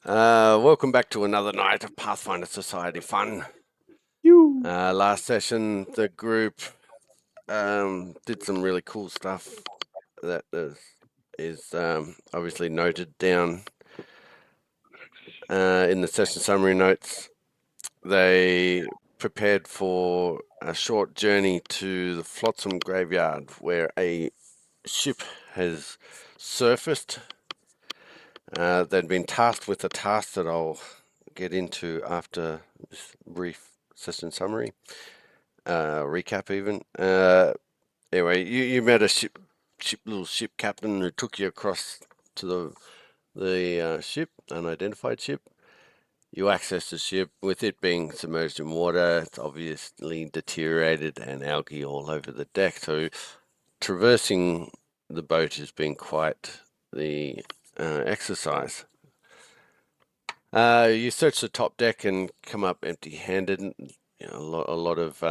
Welcome back to another night of Pathfinder Society fun. Last session, the group did some really cool stuff that is obviously noted down in the session summary notes. They prepared for a short journey to the Flotsam graveyard where a ship has surfaced. They'd been tasked with a task that I'll get into after this brief session summary, recap even. Anyway, you met a little ship captain who took you across to the ship, unidentified ship. You accessed the ship. With it being submerged in water, it's obviously deteriorated and algae all over the deck. So traversing the boat has been quite the exercise. You search the top deck and come up empty-handed. A lot of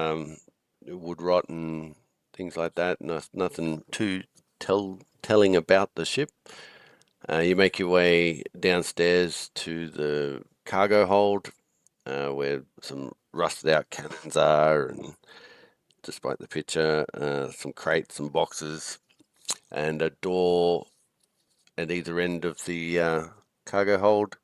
wood rot and things like that. Nothing too telling about the ship. You make your way downstairs to the cargo hold, where some rusted-out cannons are, and despite the picture, some crates and boxes, and a door at either end of the cargo hold.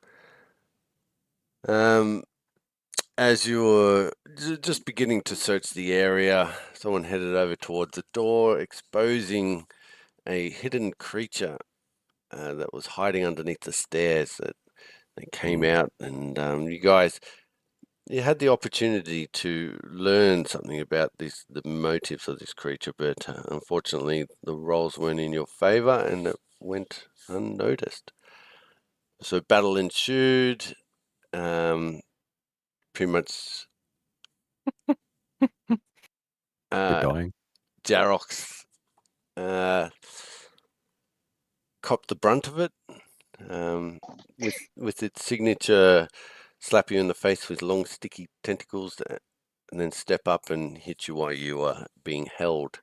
As you were just beginning to search the area, someone headed over towards the door, exposing a hidden creature that was hiding underneath the stairs. That they came out, and you had the opportunity to learn something about the motives of this creature, but unfortunately the rolls weren't in your favor, and it went unnoticed. So battle ensued. Pretty much You're dying. Jarox copped the brunt of it, with its signature slap you in the face with long sticky tentacles, and then step up and hit you while you are being held.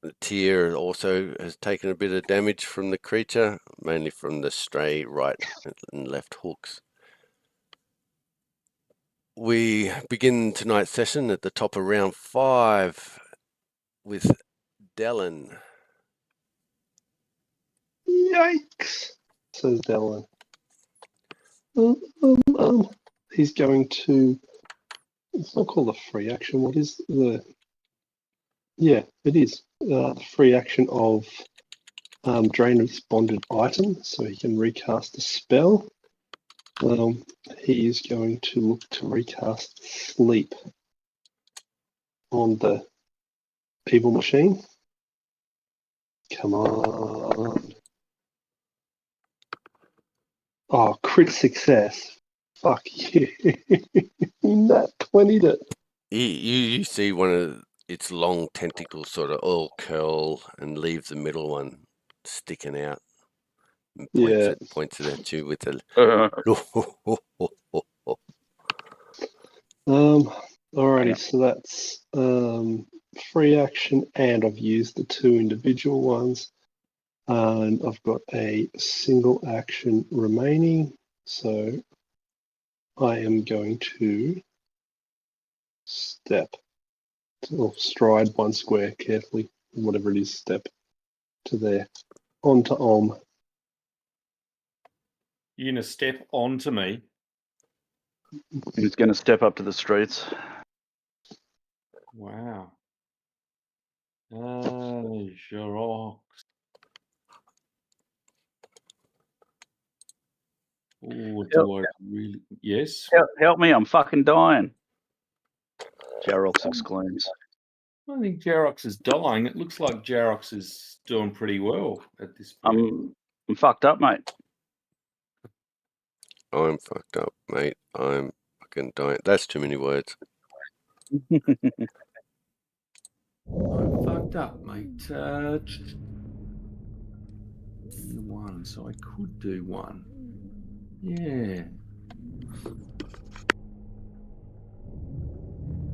The tier also has taken a bit of damage from the creature, mainly from the stray right and left hooks. We begin tonight's session at the top of round 5 with Dellen. Yikes, says Dellen. He's going to, it's not called a free action. What is the, yeah, it is the free action of drain responded item, so he can recast a spell. He is going to look to recast sleep on the evil machine. Come on. Oh, crit success. Fuck you. That 20'd it. You see one of its long tentacles sort of all curl and leave the middle one sticking out. And points it at you with a... Alrighty, so that's free action, and I've used the 2 individual ones. And I've got a single action remaining, so I am going to step or stride 1 square carefully, whatever it is, step to there, onto Om. You're going to step onto me? He's going to step up to the streets. Wow. Sure. Oh, do I really? Yes. Help me! I'm fucking dying. Jarox exclaims. I don't think Jarox is dying. It looks like Jarox is doing pretty well at this point. I'm fucked up, mate. I'm fucked up, mate. I'm fucking dying. That's too many words. I'm fucked up, mate. One, so I could do 1. Yeah.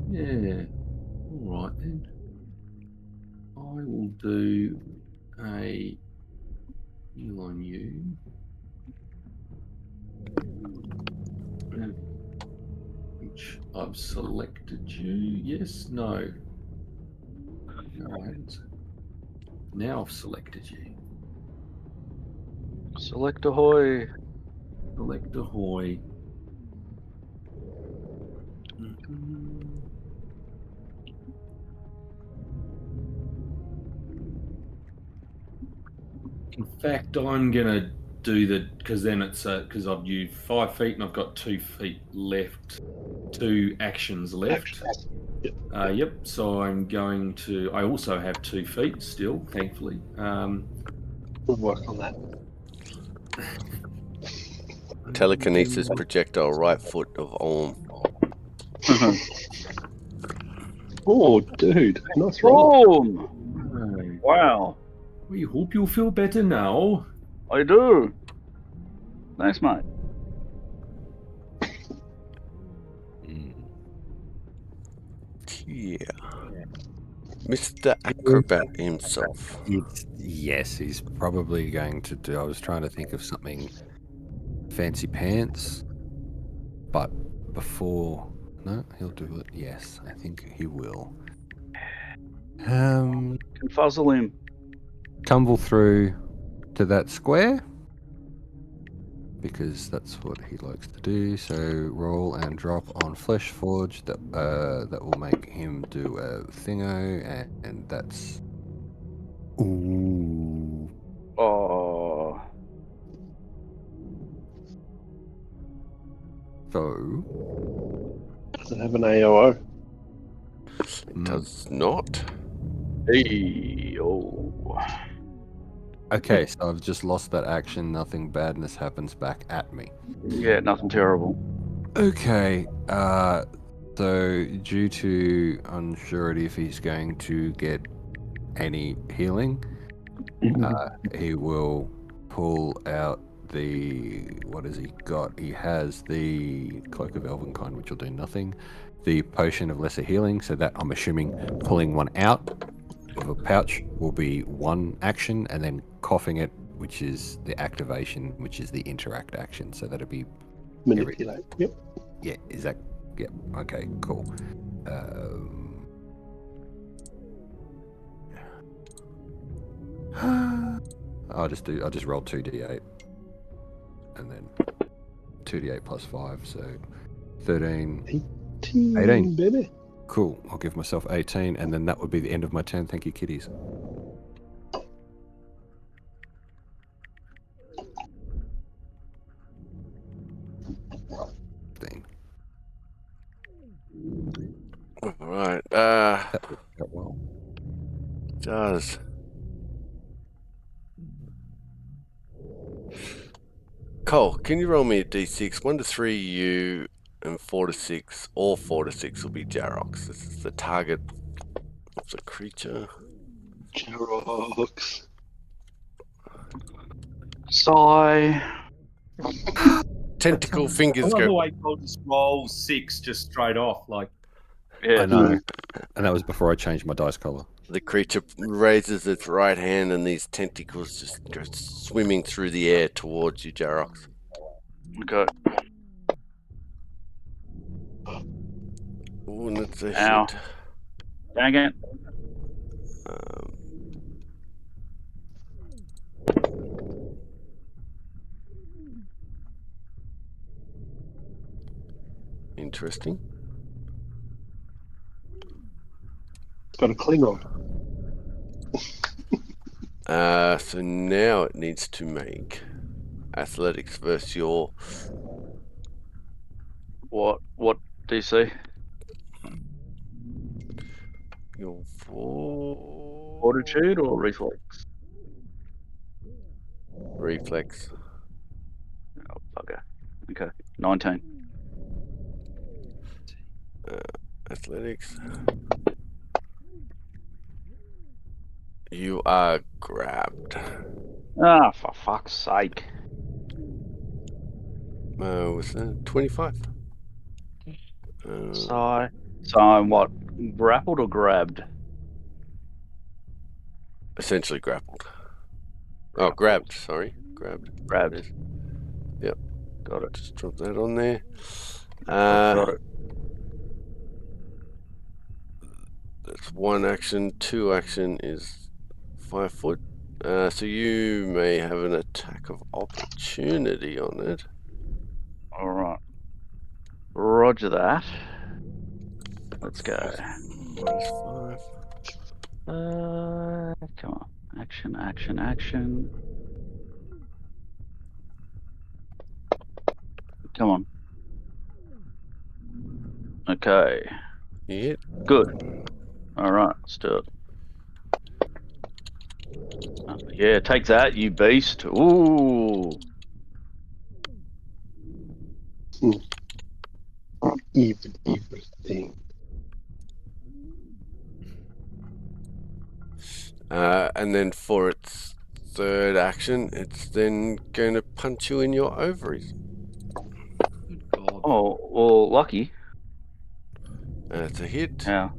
Yeah. All right then. I will do a heal on you. I've selected you. Yes, no. Alright. Now I've selected you. Select ahoy. Select ahoy. Mhm. In fact, I'm gonna do the because then it's because I've used 5 feet and I've got 2 feet left, 2 actions left. Yep. So I'm going to. I also have 2 feet still, thankfully. We'll work on that. Telekinesis projectile right foot of Orm. Oh, dude, nice roll. Boom! Wow, We hope you feel better now. I do. Thanks, mate. Yeah. Mr. Acrobat himself. Yes, he's probably going to do. I was trying to think of something fancy pants, but before. No, he'll do it. Yes, I think he will. Can fuzzle him. Tumble through to that square because that's what he likes to do. So roll and drop on Flesh Forge. That will make him do a thingo, and that's ooh. Oh, So Does it have an AOO? It does not. hey, oh. okay, so I've just lost that action. Nothing badness happens back at me. Yeah, nothing terrible. Okay, so due to unsurety if he's going to get any healing, he will pull out the, what has he got? He has the Cloak of Elvenkind, which will do nothing. The Potion of Lesser Healing, so that I'm assuming pulling one out of a pouch will be one action, and then coughing it, which is the activation, which is the interact action. So that'll be Manipulate. Yep. yeah. Is that yeah? Okay, cool. I'll just roll 2d8, and then 2d8 plus 5, so 13. 18. Baby. Cool. I'll give myself 18, and then that would be the end of my turn. Thank you, kiddies. Thing. All right. That worked out well. Does. Cole, can you roll me a d6? 1 to 3 you, and 4 to 6, or 4 to 6 will be Jarox. This is the target of the creature. Jarox. Sigh. Tentacle I fingers love the go. way Cole just rolls 6 just straight off. Like, Yeah, I know. And that was before I changed my dice color. The creature raises its right hand, and these tentacles just go swimming through the air towards you, Jarox. Okay. Ooh, and that's a Ow. hit. Dang it. Interesting. It's got a Klingon. So now it needs to make athletics versus your What DC? Fortitude or reflex? reflex. Oh, bugger. Okay. 19. Athletics. You are grabbed. Ah, for fuck's sake. Was that 25? So I'm what? Grappled or grabbed? Essentially grappled. Oh, grabbed. Sorry, grabbed. That's 1 action. 2 action is 5 foot. So you may have an attack of opportunity on it. All right. Roger that. Let's go. -5. Come on. Action, action, action. Come on. Okay. Yeah. Good. All right. Let's do it. Yeah, take that, you beast. Ooh. Even everything. And then for its third action, it's then going to punch you in your ovaries. Good God. Oh, well, lucky. It's a hit. Yeah.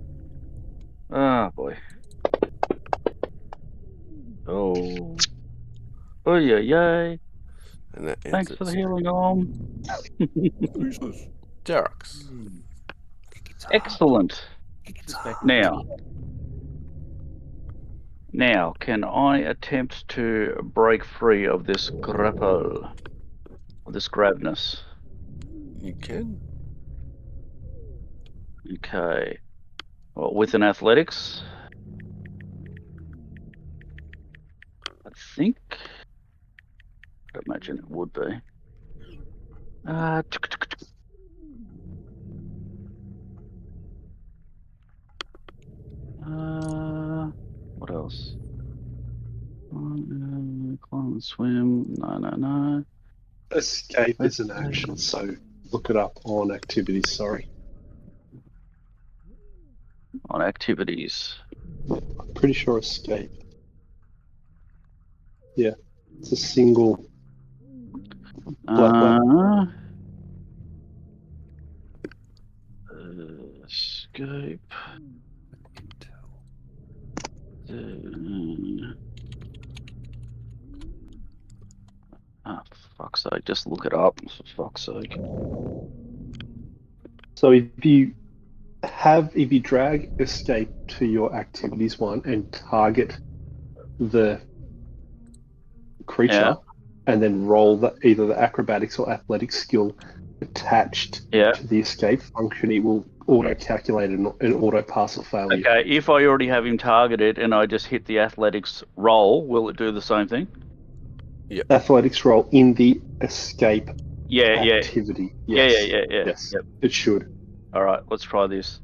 Oh, boy. Oh. Oh, yeah, yay. And that ends Thanks for the its healing arm. Jarox. Excellent. Now, can I attempt to break free of this grapple? Of this grabness? You can. Okay. Well, with an athletics? I think. I'd imagine it would be. What else? Climb and swim. No. Escape is an action, so look it up on activities, sorry. On activities. I'm pretty sure escape. Yeah, it's a single black bar. Escape. Fuck's sake, just look it up, for fuck's sake. So if you drag escape to your activities one and target the creature, and then roll either the acrobatics or athletics skill attached to the escape function, it will auto-calculate an auto-pass or failure. Okay, if I already have him targeted and I just hit the athletics roll, will it do the same thing? Yeah. Athletics roll in the escape activity. Yeah. Yes, yep. It should. All right, let's try this.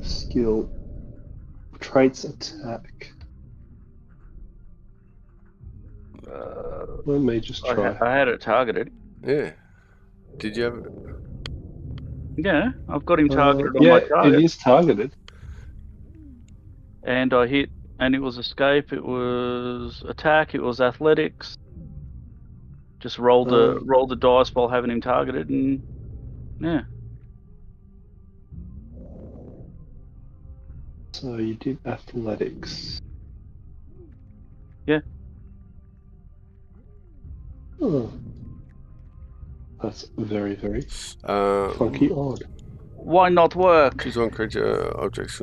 Skill. Traits attack. Let me just try. I had it targeted. Yeah. Did you have it? Yeah, I've got him targeted on my target. Yeah, it is targeted. And I hit, and it was escape, it was attack, it was athletics. Just roll the dice while having him targeted, and yeah. So you did athletics. Yeah. Oh. That's very, very funky odd. Why not work? Choose one creature objects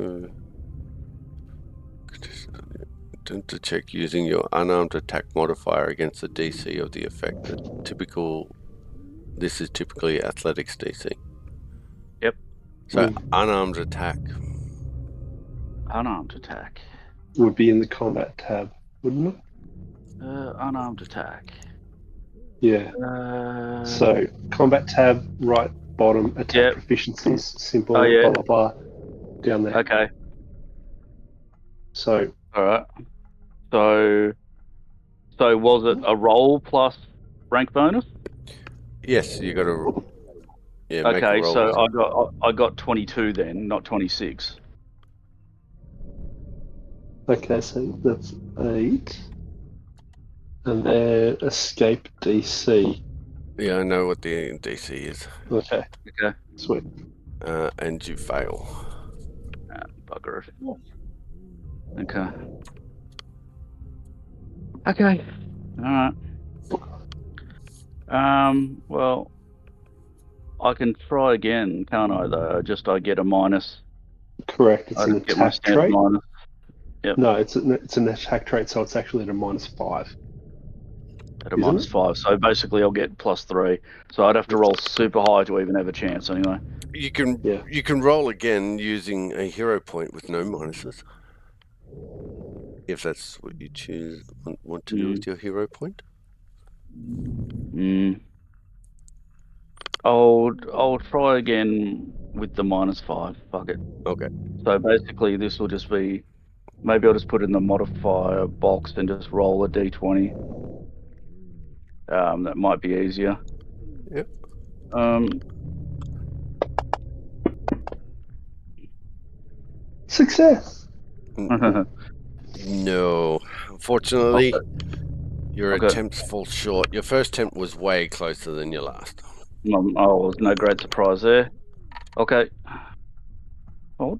to check using your unarmed attack modifier against the DC of the effect. This is typically athletics DC. Yep. So unarmed attack. Unarmed attack. Would be in the combat tab, wouldn't it? Unarmed attack. Yeah. So combat tab, right bottom, attack proficiencies, simple, blah blah blah, down there. Okay. So. All right. So was it a roll plus rank bonus? Yes, you got to. Yeah. Okay, make a roll so I got 22 then, not 26. Okay, so that's 8. And then escape DC. Yeah, I know what the DC is. Okay. Sweet. And you fail. Bugger it. Okay. Okay. Alright. Well, I can try again, can't I? Though, I get a minus. Correct. It's I an just get my attack standard trait. minus. Yep. No, it's an attack trait, so it's actually at a -5. At a Isn't minus it? 5. So basically, I'll get +3. So I'd have to roll super high to even have a chance, anyway. You can Yeah. you can roll again using a hero point with no minuses. If that's what you want to do with your hero point. I'll try again with the -5. Fuck it. Okay. So basically, this will just be. Maybe I'll just put it in the modifier box and just roll a d20. That might be easier. Yep. Success. No. Unfortunately, your Okay. attempts fall short. Your first attempt was way closer than your last. Oh, no great surprise there. Okay. Oh,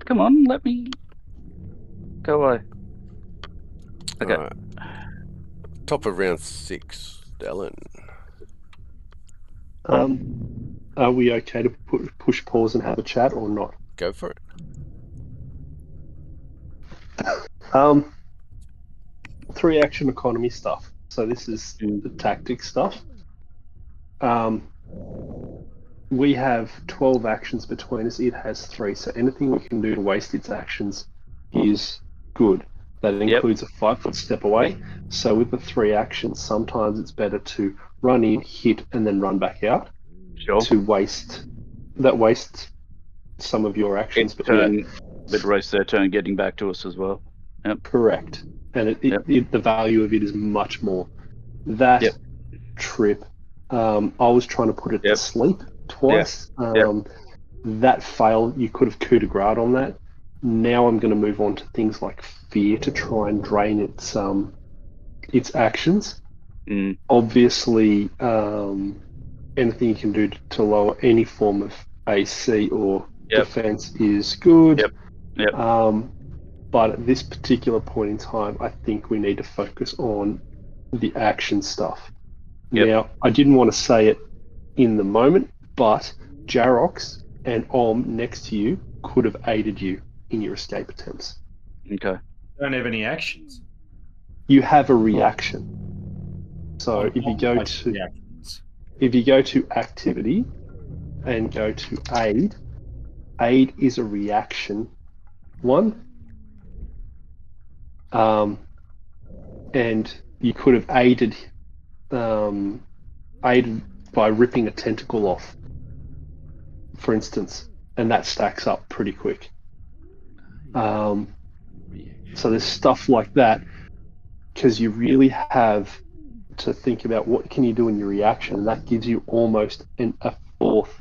come on, let me go away. Okay. All right. Top of round 6, Dylan. Are we okay to push pause and have a chat or not? Go for it. 3 action economy stuff. So this is the tactic stuff. We have 12 actions between us. It has 3. So anything we can do to waste its actions is good. That includes a 5-foot step away. So with the 3 actions, sometimes it's better to run in, hit, and then run back out. Sure. To waste some of your actions. But waste their turn getting back to us as well. Yep. Correct. And the value of it is much more. That trip, I was trying to put it to sleep twice. That failed. You could have coup de grace on that. Now I'm going to move on to things like fear to try and drain its actions. Obviously, anything you can do to lower any form of AC or defense is good. But at this particular point in time, I think we need to focus on the action stuff. Now, I didn't want to say it in the moment, but Jarox and Om next to you could have aided you in your escape attempts. Okay. Don't have any actions. You have a reaction. So if you go to activity and go to aid is a reaction one. And you could have aided by ripping a tentacle off, for instance, and that stacks up pretty quick. So there's stuff like that, because you really have to think about what can you do in your reaction, and that gives you almost a fourth,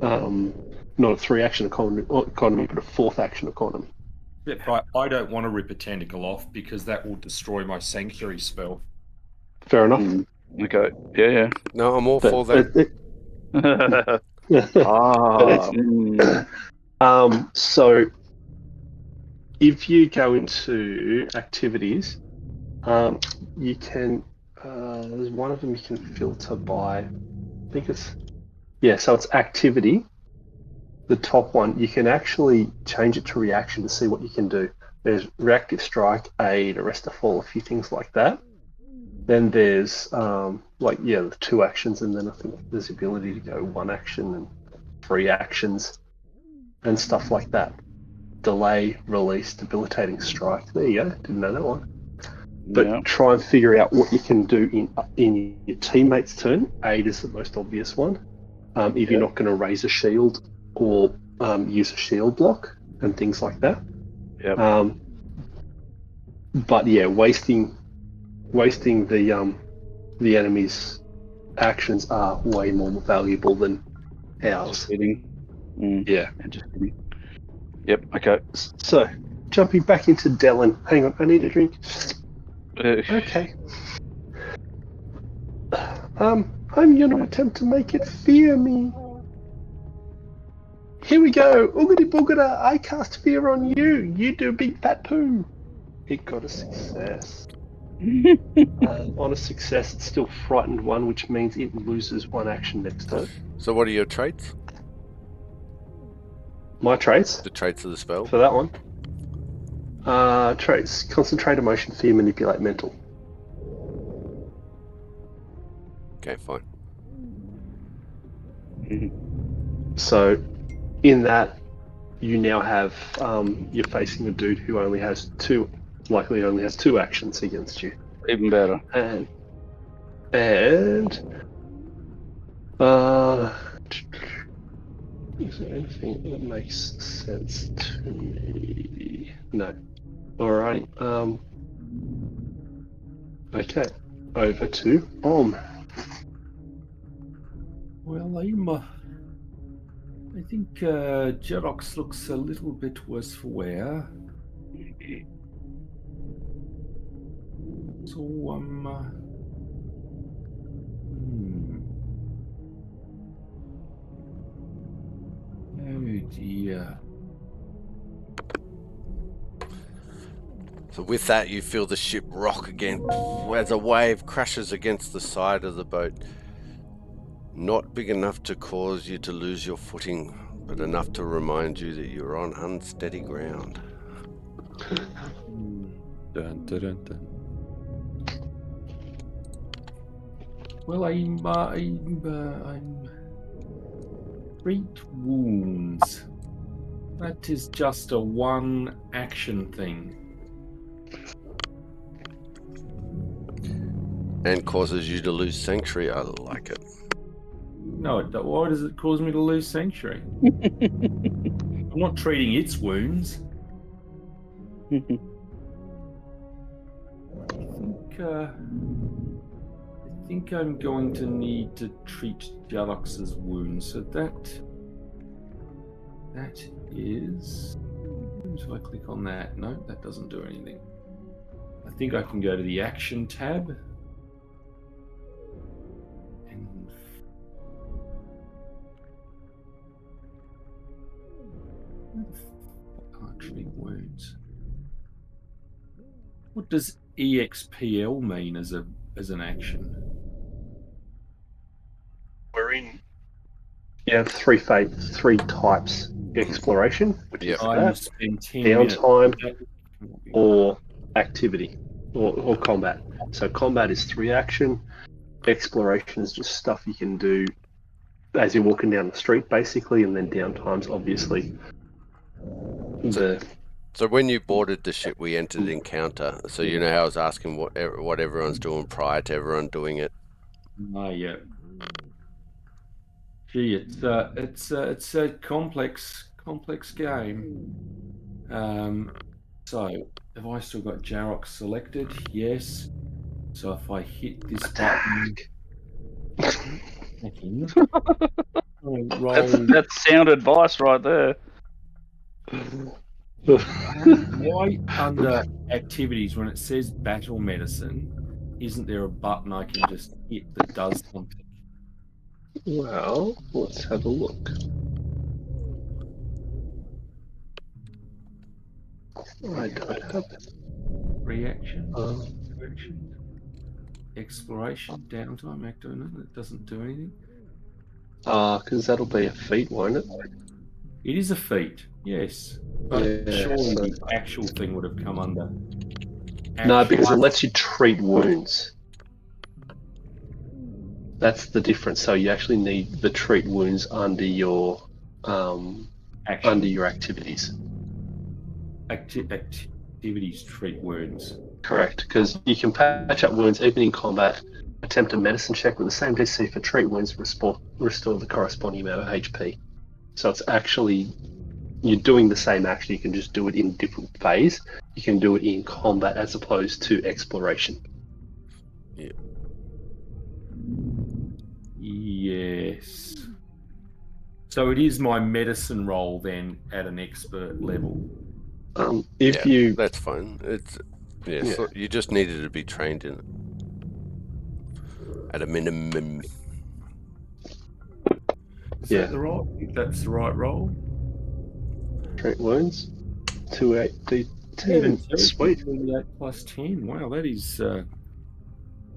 not a 3 action economy, but a 4th action economy. But I don't want to rip a tentacle off because that will destroy my sanctuary spell. Fair enough. Okay. Yeah. No, I'm all for that. So if you go into activities, you can there's one of them you can filter by, I think it's so it's activity. The top one, you can actually change it to reaction to see what you can do. There's reactive strike, aid, arrest a fall, a few things like that. Then there's the 2 actions, and then I think there's the ability to go 1 action and 3 actions and stuff like that. Delay, release, debilitating strike. There you go. Didn't know that one. But try and figure out what you can do in your teammate's turn. Aid is the most obvious one. If you're not going to raise a shield or use a shield block and things like that. But wasting the enemy's actions are way more valuable than ours. Interesting. Yep. Okay. So, jumping back into Dellen. Hang on, I need a drink. Okay. I'm going to attempt to make it fear me. Here we go. Oogity boogada, I cast fear on you. You do big fat poo. It got a success. On a success, it's still frightened 1, which means it loses 1 action next turn. So what are your traits? My traits The traits of the spell? for that one. Traits: concentrate, emotion, fear, manipulate, mental. Okay, fine. So, in that, you now have you're facing a dude who only has 2 actions against you. Even better. And is there anything that makes sense to me? No. Alright. Okay. Over to Om. Well, I think Jerox looks a little bit worse for wear. So Oh dear. So with that, you feel the ship rock again as a wave crashes against the side of the boat. Not big enough to cause you to lose your footing, but enough to remind you that you're on unsteady ground. Dun, dun, dun, dun. Well, I'm treat wounds. That is just a 1 action thing. And causes you to lose sanctuary. I like it. No, why does it cause me to lose sanctuary? I'm not treating its wounds. I think I'm going to need to treat Jalox's wounds. So that is. So I click on that. No, that doesn't do anything. I think I can go to the action tab. And I can't treat wounds. What does EXPL mean as an action? We're in. You have 3 types: exploration, which is I that, spend 10 downtime, minutes. or activity, or combat. So combat is 3 action. Exploration is just stuff you can do as you're walking down the street, basically, and then downtime's obviously So when you boarded the ship, we entered encounter. So you know how I was asking what everyone's doing prior to everyone doing it. Oh yeah. Gee, it's a complex game. So have I still got Jarok selected? Yes. So if I hit this button, That's sound advice right there. Why under activities, when it says battle medicine, isn't there a button I can just hit that does something? Well, let's have a look. I don't have it. Reaction, action, exploration, downtime, active. It doesn't do anything. Because that'll be a feat, won't it? It is a feat, yes. But surely the actual thing would have come under. No, because it lets you treat wounds. That's the difference. So you actually need the treat wounds under your activities. Activities treat wounds. Correct, because you can patch up wounds even in combat. Attempt a medicine check with the same DC for treat wounds, restore the corresponding amount of HP. So it's actually, you're doing the same action, you can just do it in a different phase. You can do it in combat as opposed to exploration. Yeah. Yes. So it is my medicine roll then at an expert level. That's fine. So you just needed to be trained in it at a minimum. Is that the right? That's the right roll. Treat wounds, 2d8 Even 10. Sweet. 38 plus 10. Wow, that is.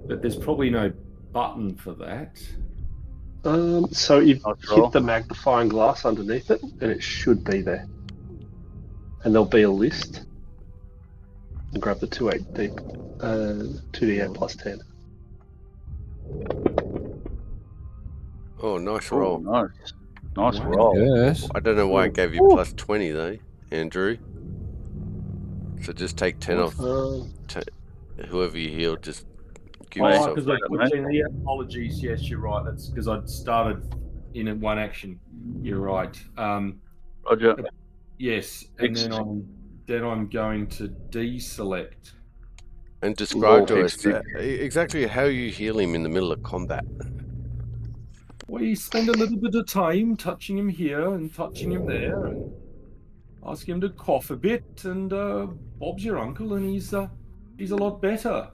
But there's probably no button for that. So you've Nice roll. hit the magnifying glass underneath it, and it should be there. And there'll be a list. And grab the 2d8 plus 10. Oh, nice Oh, roll. nice. Nice Wow. roll. Yes. I don't know why I gave you plus 20 though, Andrew. So just take 10 off whoever you healed. Just give Wait. yourself. Because I put in the apologies. Yes, you're right. That's because I'd started in one action. You're right. Roger. Yes, and then I'm going to deselect. And describe to Roll us exactly how you heal him in the middle of combat. We spend a little bit of time touching him here and touching him there, and ask him to cough a bit. And Bob's your uncle, and he's a lot better.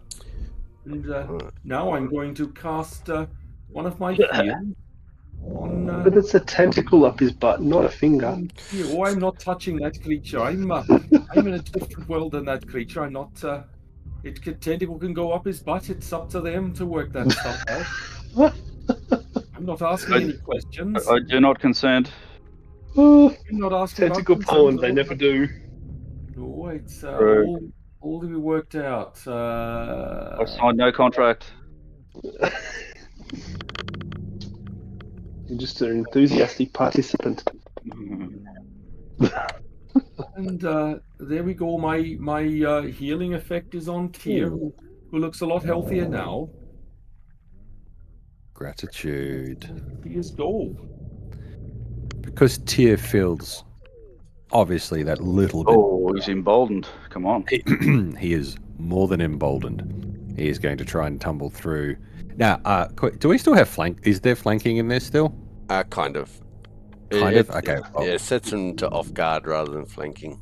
And now I'm going to cast one of my heals on. But it's a tentacle up his butt, not a finger. Oh, I'm not touching that creature. I'm in a different world than that creature. I'm not. Tentacle can go up his butt. It's up to them to work that stuff out. I'm not asking any questions. I do not consent. I'm not asking Tentacle about porn, concerns they or- never do. No, it's True. all to be worked out. I signed no contract. You're just an enthusiastic participant. And there we go. My healing effect is on Tyr, who looks a lot healthier now. Gratitude. He is gold. Because Tyr feels obviously that little bit. Oh, he's emboldened. Come on. He is more than emboldened. He is going to try and tumble through. Now, do we still have flank? Is there flanking in there still? Kind of. Kind of? Okay. Well, Yeah, it sets him to off guard rather than flanking.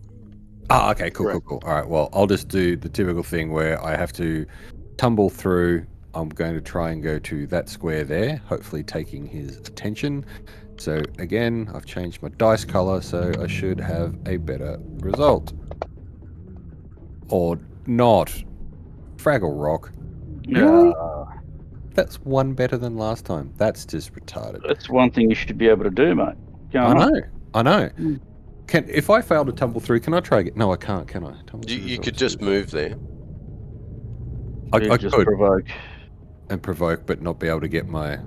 Ah, okay, cool, Correct. cool. All right, well, I'll just do the typical thing where I have to tumble through. I'm going to try and go to that square there, hopefully taking his attention. So again, I've changed my dice color, so I should have a better result. Or not. Fraggle Rock. Yeah. That's one better than last time. That's just retarded. That's one thing you should be able to do, mate. Go on. I know. If I fail to tumble through, can I try again? No, I can't, can I? You could just move there. I Just could provoke. and provoke, but not be able to get my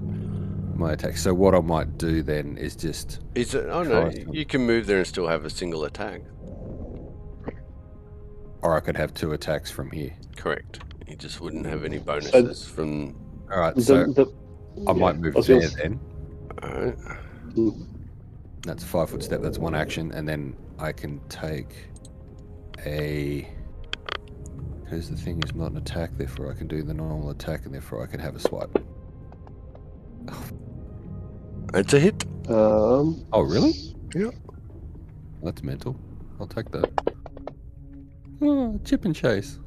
attack. So what I might do then is just Is it? Oh no, Try you can move there and still have a single attack. or I could have 2 attacks from here. Correct. You just wouldn't have any bonuses from. All right, so I might move was there gonna- then. Alright. That's a 5-foot step. That's one action, and then I can take a. Because the thing is not an attack, therefore I can do the normal attack, and therefore I can have a swipe. It's a hit. Oh, really? Yeah. That's mental. I'll take that. Oh, chip and chase.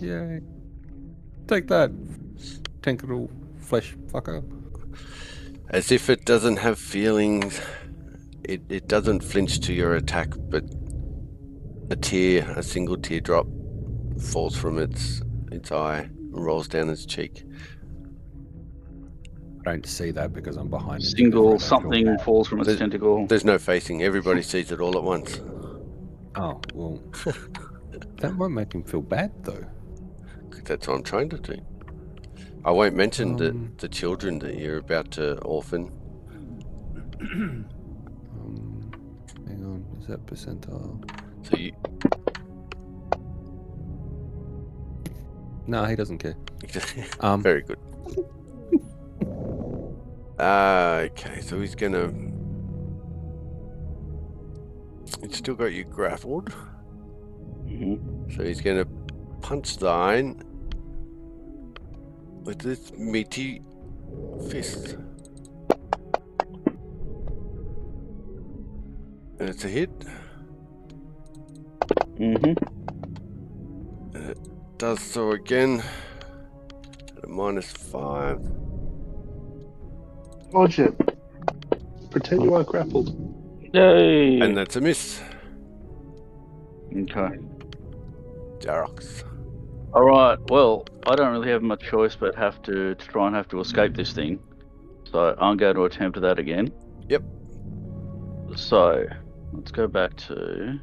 Yay. Take that, tentacle flesh fucker. As if it doesn't have feelings. It doesn't flinch to your attack, but a single teardrop falls from its eye and rolls down its cheek. I don't see that because I'm behind it. Single something falls from its There's- tentacle. There's no facing. Everybody sees it all at once. Oh, well. That won't make him feel bad, though. That's what I'm trying to do. I won't mention Um, the children that you're about to orphan. Hang on, is that percentile? So you, No, he doesn't care. very good. Okay, so he's gonna. He's still got you grappled, Mhm. so he's gonna punch the iron with this meaty fist. And it's a hit. Mhm. Does so again at a -5. Roger. Pretend you are grappled. Yay! And that's a miss. Okay. Jarox. All right. Well, I don't really have much choice but to try and have to escape this thing. So I'm going to attempt that again. Yep. So let's go back to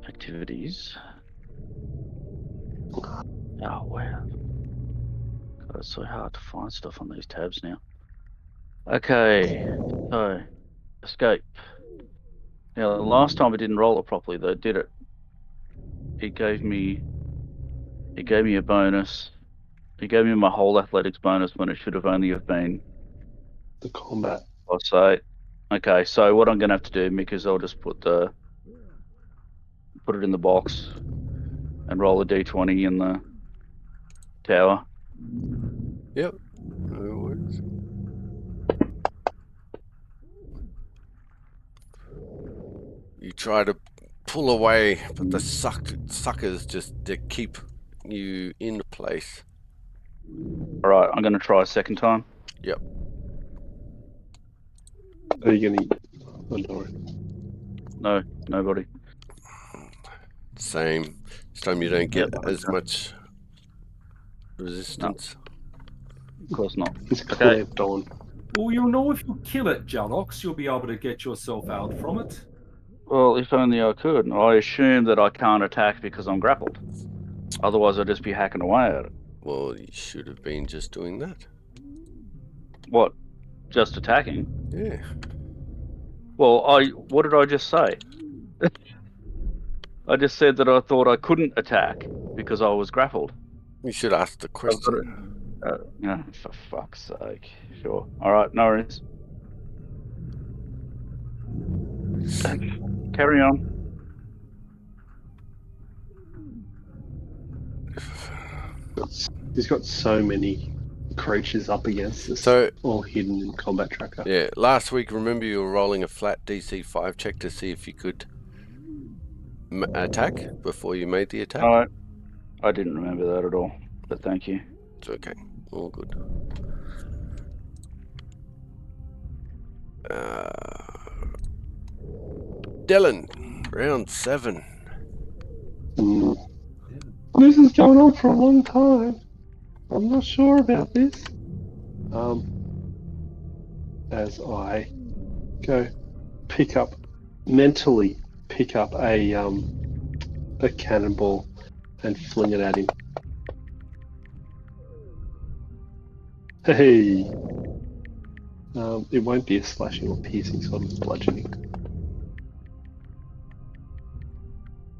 activities. Oh wow. God, it's so hard to find stuff on these tabs now. Okay. So escape. Now the last time I didn't roll it properly though, did it? It gave me a bonus. It gave me my whole athletics bonus when it should have only have been The combat. I'll say. Okay, so what I'm gonna have to do, Mick, is I'll just put it in the box and roll a d20 in the tower. Yep. No worries. You try to pull away, but the suckers just they keep you in place. All right, I'm gonna try a second time. Yep. Are you going to... Oh, no. No, nobody. Same. This time you don't get Yep. as much resistance. Of course not. It's clamped on. Well, you'll know if you kill it, Jarox, you'll be able to get yourself out from it. Well, if only I could. I assume that I can't attack because I'm grappled. Otherwise, I'd just be hacking away at it. Well, you should have been just doing that. What? Just attacking? Yeah. Well, what did I just say? I just said that I thought I couldn't attack because I was grappled. You should ask the question. Yeah, for fuck's sake. Sure. All right, no worries. Carry on. He's got so many creatures up against us, So, all hidden in combat tracker. yeah, last week, remember you were rolling a flat DC 5 check to see if you could attack before you made the attack? All right. I didn't remember that at all, but thank you. It's okay. All good. Dylan, round 7. This is going on for a long time. I'm not sure about this. As I go mentally pick up a cannonball and fling it at him. Hey! It won't be a slashing or piercing, sort of bludgeoning.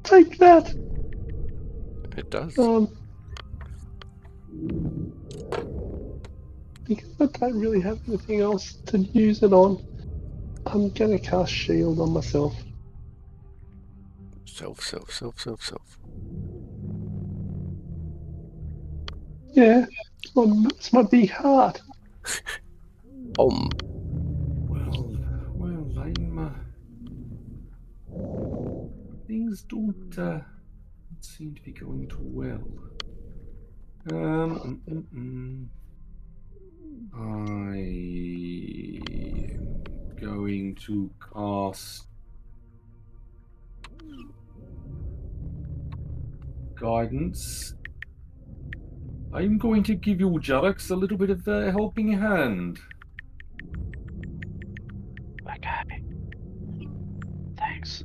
Take that! It does. Because I don't really have anything else to use it on, I'm gonna cast shield on myself. Self. Yeah, it's my big heart. Well, things don't seem to be going too well. I am going to cast guidance. I'm going to give you, Jarox, a little bit of a helping hand. Okay. Thanks.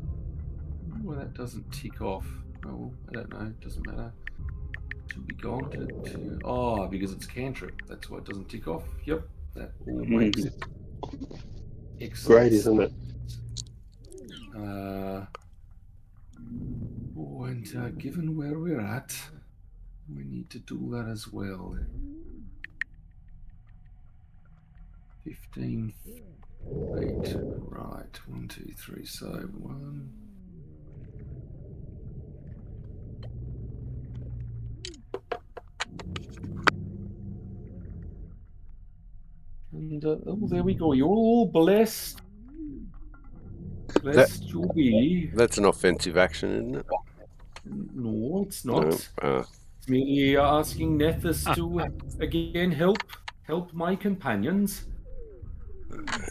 Well, that doesn't tick off. Oh, I don't know. It doesn't matter. Should be gone to... Oh, because it's cantrip. That's why it doesn't tick off. Yep, that all makes it. Excellent. Great, isn't it? And given where we're at, we need to do that as well. 15 feet. Right, 1, 2, 3. So 1. And oh, there we go. You're all blessed. Blessed you'll be. That's an offensive action, isn't it? No, it's not. No. It's merely asking Nethys to again help my companions.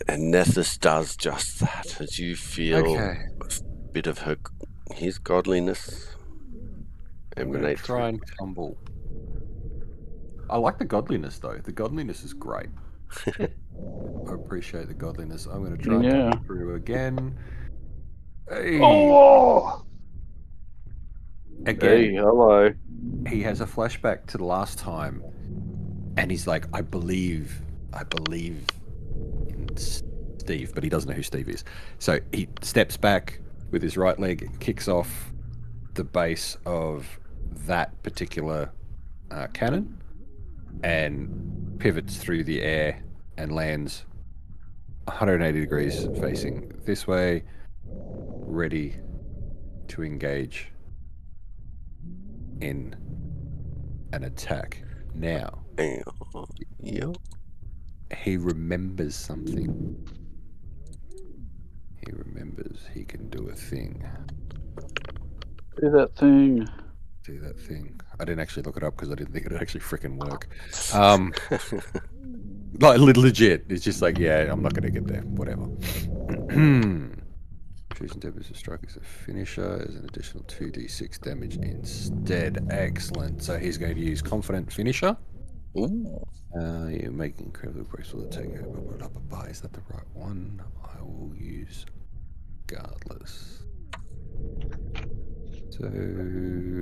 And Nethys does just that, as you feel bit of his godliness I'm going to emanate try and tumble. I like the godliness, though. The godliness is great. I appreciate the godliness. I'm going to try and Yeah. tumble through again. Hey. Oh! Again, Hey, hello. he has a flashback to the last time, and he's like, I believe in Steve, but he doesn't know who Steve is. So he steps back with his right leg, kicks off the base of that particular cannon, and pivots through the air and lands 180 degrees facing this way, ready to engage in an attack. Now, Yeah. he remembers something. He remembers he can do a thing. Do that thing. Do that thing. I didn't actually look it up because I didn't think it would actually freaking work. Like, legit. It's just like, yeah, I'm not going to get there. Whatever. Choosing Tempest to strike as a finisher is an additional 2d6 damage instead. Excellent. So he's going to use Confident Finisher. Ooh. You're making incredibly graceful to take over. Is that the right one? I will use regardless. So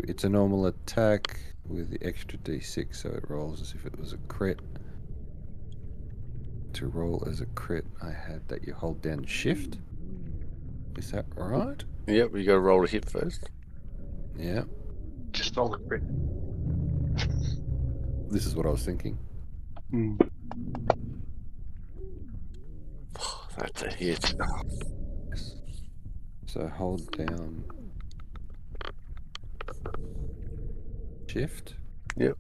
it's a normal attack with the extra d6, so it rolls as if it was a crit. To roll as a crit, I had that you hold down shift. Is that right? Yep, you got to roll a hit first. Yeah. Just roll the crit. This is what I was thinking. That's a hit. Yes. So hold down shift. Yep.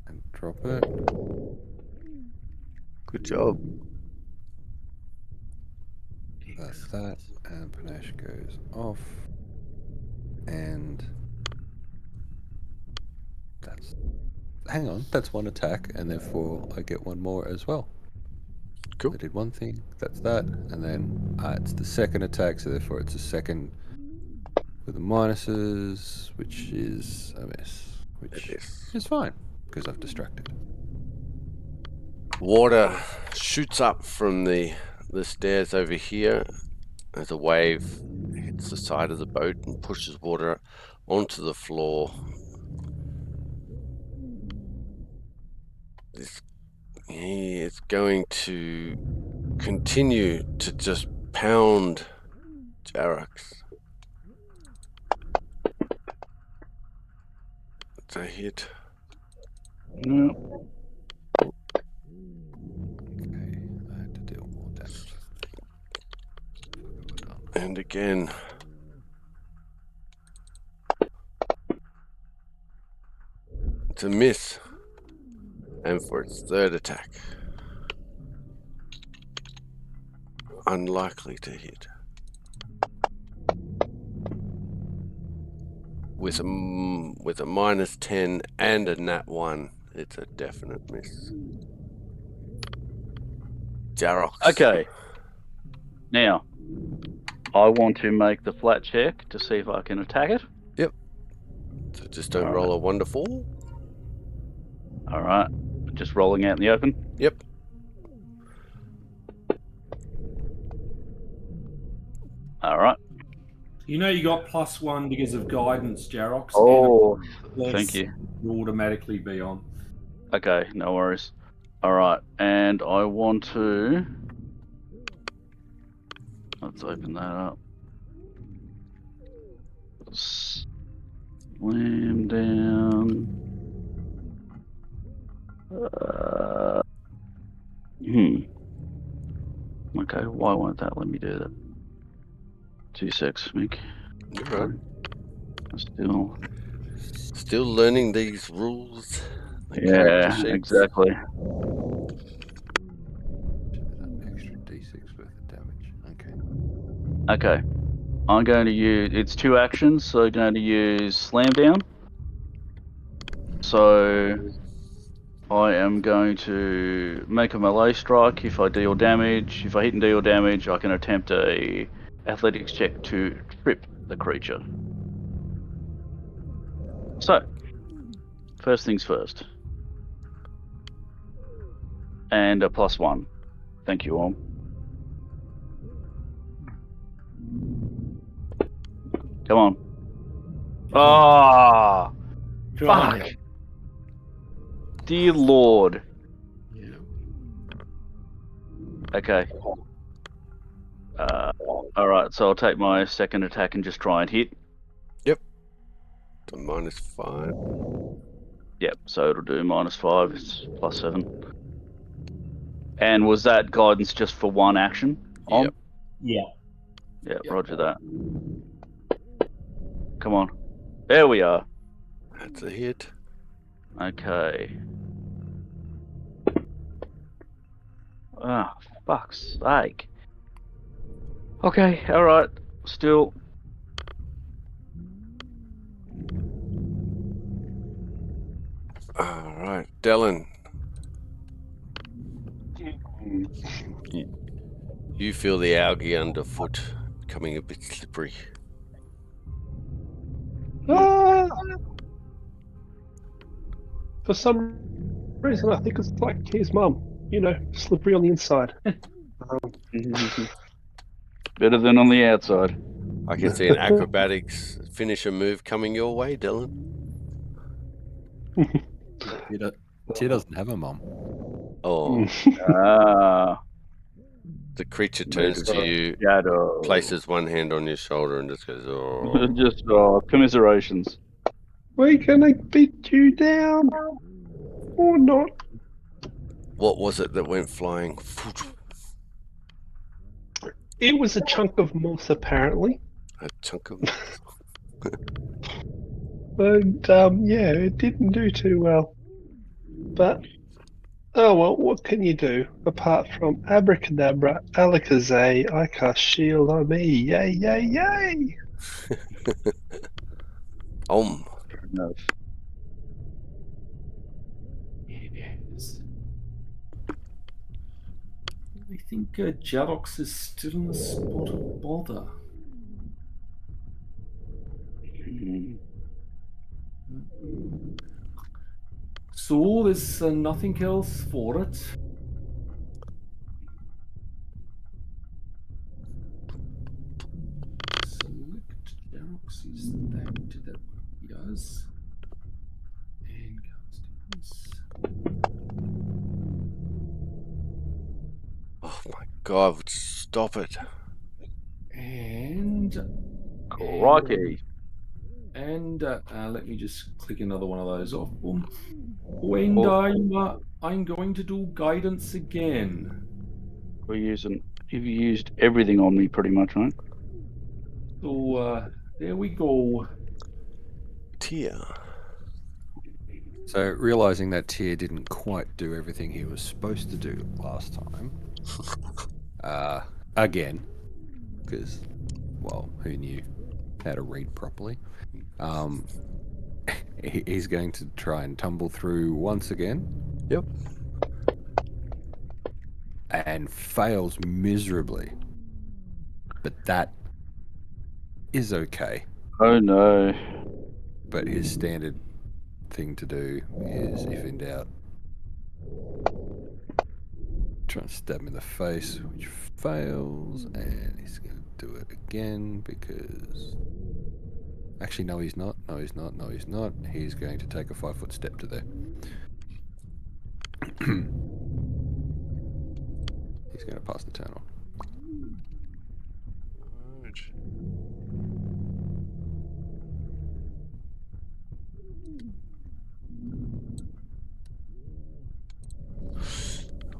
And drop it. Good job. That's that. And Panache goes off. And that's... Hang on, that's one attack, and therefore I get one more as well. Cool. I did one thing, that's that, and then it's the second attack, so therefore it's a second with the minuses, which is a miss, which is fine, because I've distracted. Water shoots up from the stairs over here as a wave hits the side of the boat and pushes water onto the floor. He is going to continue to just pound Jarox. It's a hit. No. Okay, I had to deal more damage. And again. It's a miss. And for its third attack. Unlikely to hit. With a -10 and a nat 1, it's a definite miss. Jarox. Okay. Now, I want to make the flat check to see if I can attack it. So just don't roll a 1 to 4. All right. Just rolling out in the open. Yep. All right. You know you got +1 because of guidance, Jarox. Oh, and thank you. Will automatically be on. Okay, no worries. All right, and I want to... Let's open that up. Slam down. Okay, why won't that let me do that? 2 secs, Mick. You're right. Still... learning these rules. Yeah, exactly. Extra d6 worth of damage. Okay. Okay. I'm going to use... It's 2 actions, so I'm going to use Slam Down. So... I am going to make a melee strike. If I deal damage, if I hit and deal damage, I can attempt a athletics check to trip the creature. So, first things first. And a +1. Thank you, Orm. Come on. Ah! Try. Fuck! Dear Lord. Yeah. Okay. Alright, so I'll take my second attack and just try and hit. To -5. Yep, so it'll do -5, it's +7. And was that guidance just for one action? Om? Yep. Yeah. Yeah, Yep. roger that. Come on. There we are. That's a hit. Okay. Ah, fuck's sake. Okay, alright. Still. All right, Dylan. You feel the algae underfoot becoming a bit slippery. Ah! For some reason, I think it's like his mum. You know, slippery on the inside. Better than on the outside. I can see an acrobatics finisher move coming your way, Dylan. She doesn't have a mum. Oh, Ah, the creature turns to you, shadow. places one hand on your shoulder, and just goes, "Oh." Just commiserations. We're gonna beat you down, or not? What was it that went flying? It was a chunk of moss, apparently. A chunk of. And yeah, it didn't do too well. But oh well, what can you do apart from abracadabra, alakazay? I cast shield on me. Yay, yay, yay! Fair enough. Yes. I think Jarox is still in the spot of bother. Mm. So there's nothing else for it. Select Jarox's thing to that yes. And cast this. Oh my God! Stop it! And Crikey. And let me just click another one of those off. Boom. And Oh. I'm going to do guidance again. You've used everything on me pretty much, right? So there we go. Tia. So realizing that Tyr didn't quite do everything he was supposed to do last time, again, because, well, who knew how to read properly? He's going to try and tumble through once again. Yep. And fails miserably. But that is okay. Oh no. But his standard thing to do is, if in doubt, try and stab him in the face, which fails, and he's going to do it again because... Actually, no, he's not. No, he's not. No, he's not. He's going to take a 5-foot step to there. He's going to pass the turn on.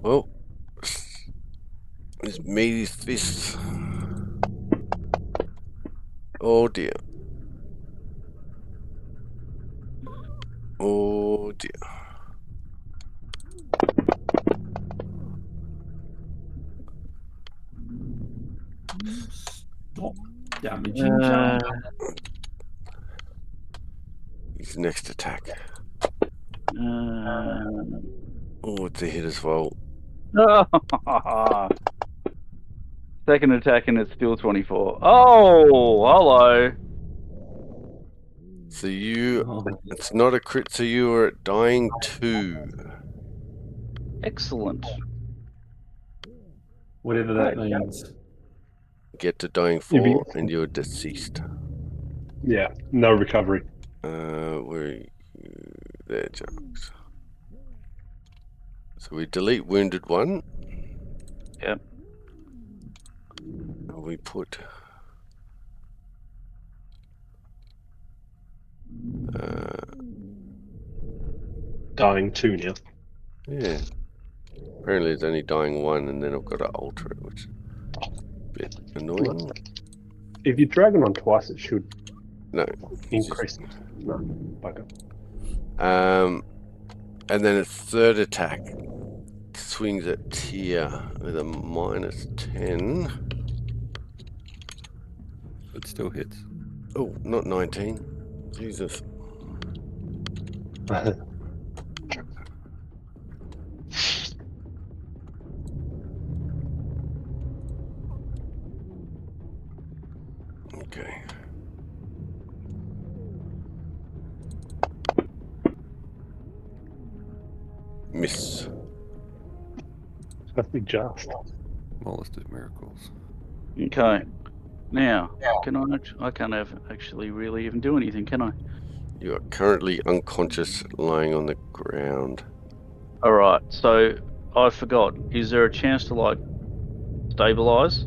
Well, his meaty fists. Oh dear. Oh dear. Stop damaging Jarox. His next attack. Uh, Oh, it's a hit as well. Second attack and it's still 24. Oh, hello. So it's not a crit, so you are at dying 2. Excellent. Whatever that means. Get to dying 4 and you're deceased. Yeah, no recovery. Where are you? There, Jokes. So we delete wounded 1. Yep. And we put Dying 2 now. yeah. Apparently it's only dying 1 and then I've got to alter it, which is a bit annoying. If you drag it on twice, it should No. increase. No, bugger. And then its third attack swings at Tia with a -10. It still hits. Oh, not 19. Jesus. Okay. Miss. Perfectly just. Smallest of miracles. Okay. Now, I can't actually really even do anything, can I? You are currently unconscious, lying on the ground. All right. So I forgot. Is there a chance to like stabilize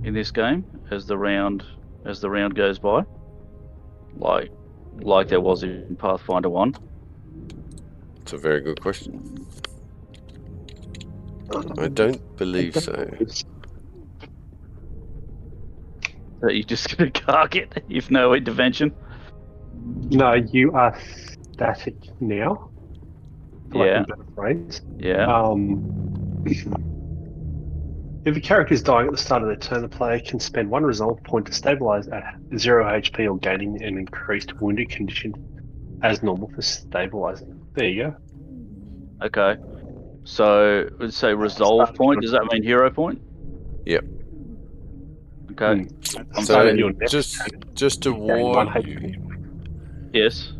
in this game as the round goes by, like there was in Pathfinder 1? It's a very good question. I don't believe so. That you just gonna cark it if no intervention? No, you are static now. For lack of a better phrase. Yeah. If a character is dying at the start of their turn, the player can spend 1 resolve point to stabilize at 0 HP or gaining an increased wounded condition as normal for stabilizing. There you go. Okay. So let's say resolve point. Does that mean hero point? Yep. Okay. So just to warn you, Yes.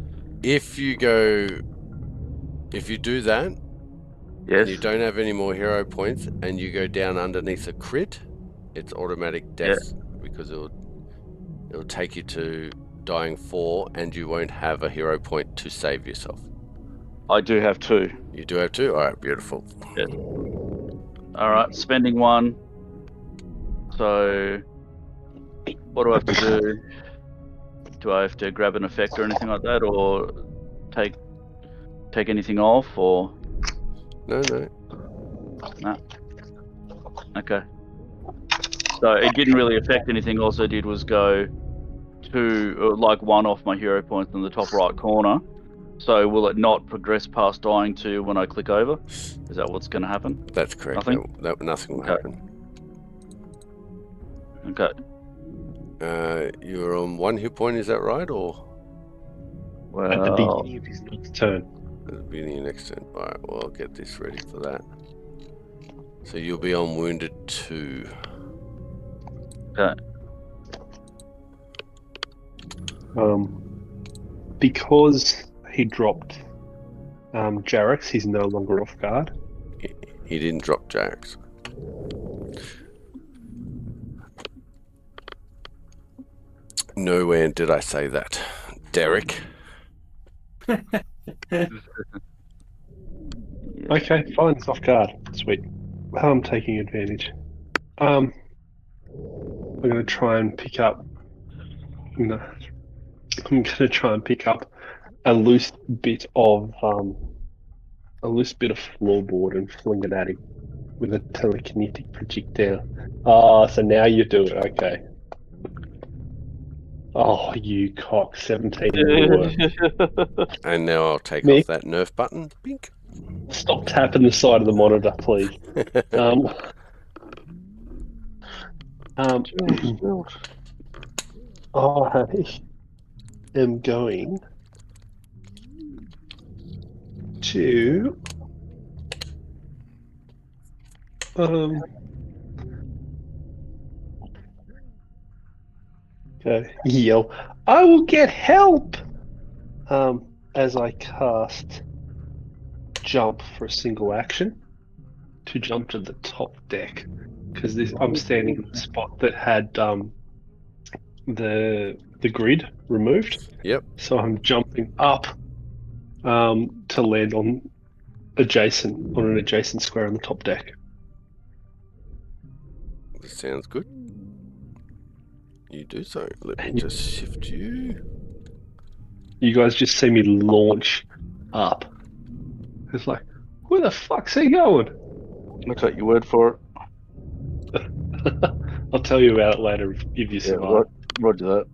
if you do that, Yes. and you don't have any more hero points, and you go down underneath a crit, it's automatic death because it'll take you to dying 4, and you won't have a hero point to save yourself. I do have 2. You do have 2? All right, beautiful. Yes. All right, spending 1. So, what do I have to do? Do I have to grab an effect or anything like that, or take anything off, or? No. No. Okay. So it didn't really affect anything. All I did was go to like 1 off my hero points in the top right corner. So will it not progress past dying 2 when I click over? Is that what's going to happen? That's correct. Nothing? Nothing will happen. Okay. You're on 1 hit point, is that right? Or Well, At the beginning of his next turn. at the beginning of next turn? All right, well, I'll get this ready for that. So you'll be on wounded 2. okay. Because he dropped Jarex, he's no longer off guard. He didn't drop Jax. Nowhere did I say that, Derek. Okay, fine, it's off guard. Sweet. I'm taking advantage. I'm going to try and pick up. No, I'm going to try and pick up a loose bit of floorboard and fling it at him with a telekinetic projectile. Oh, so now you do it. Okay. Oh, you cock! 17 more. And now I'll take off that nerf button. Bink. Stop tapping the side of the monitor, please. I am going to Yell, I will get help! As I cast jump for a single action to jump to the top deck. Because I'm standing in the spot that had the grid removed. Yep. So I'm jumping up to land on an adjacent square on the top deck. This sounds good. You do so. Let me just shift you. You guys just see me launch up. It's like, where the fuck's he going? I'll take your word for it. I'll tell you about it later if you survive. Roger that.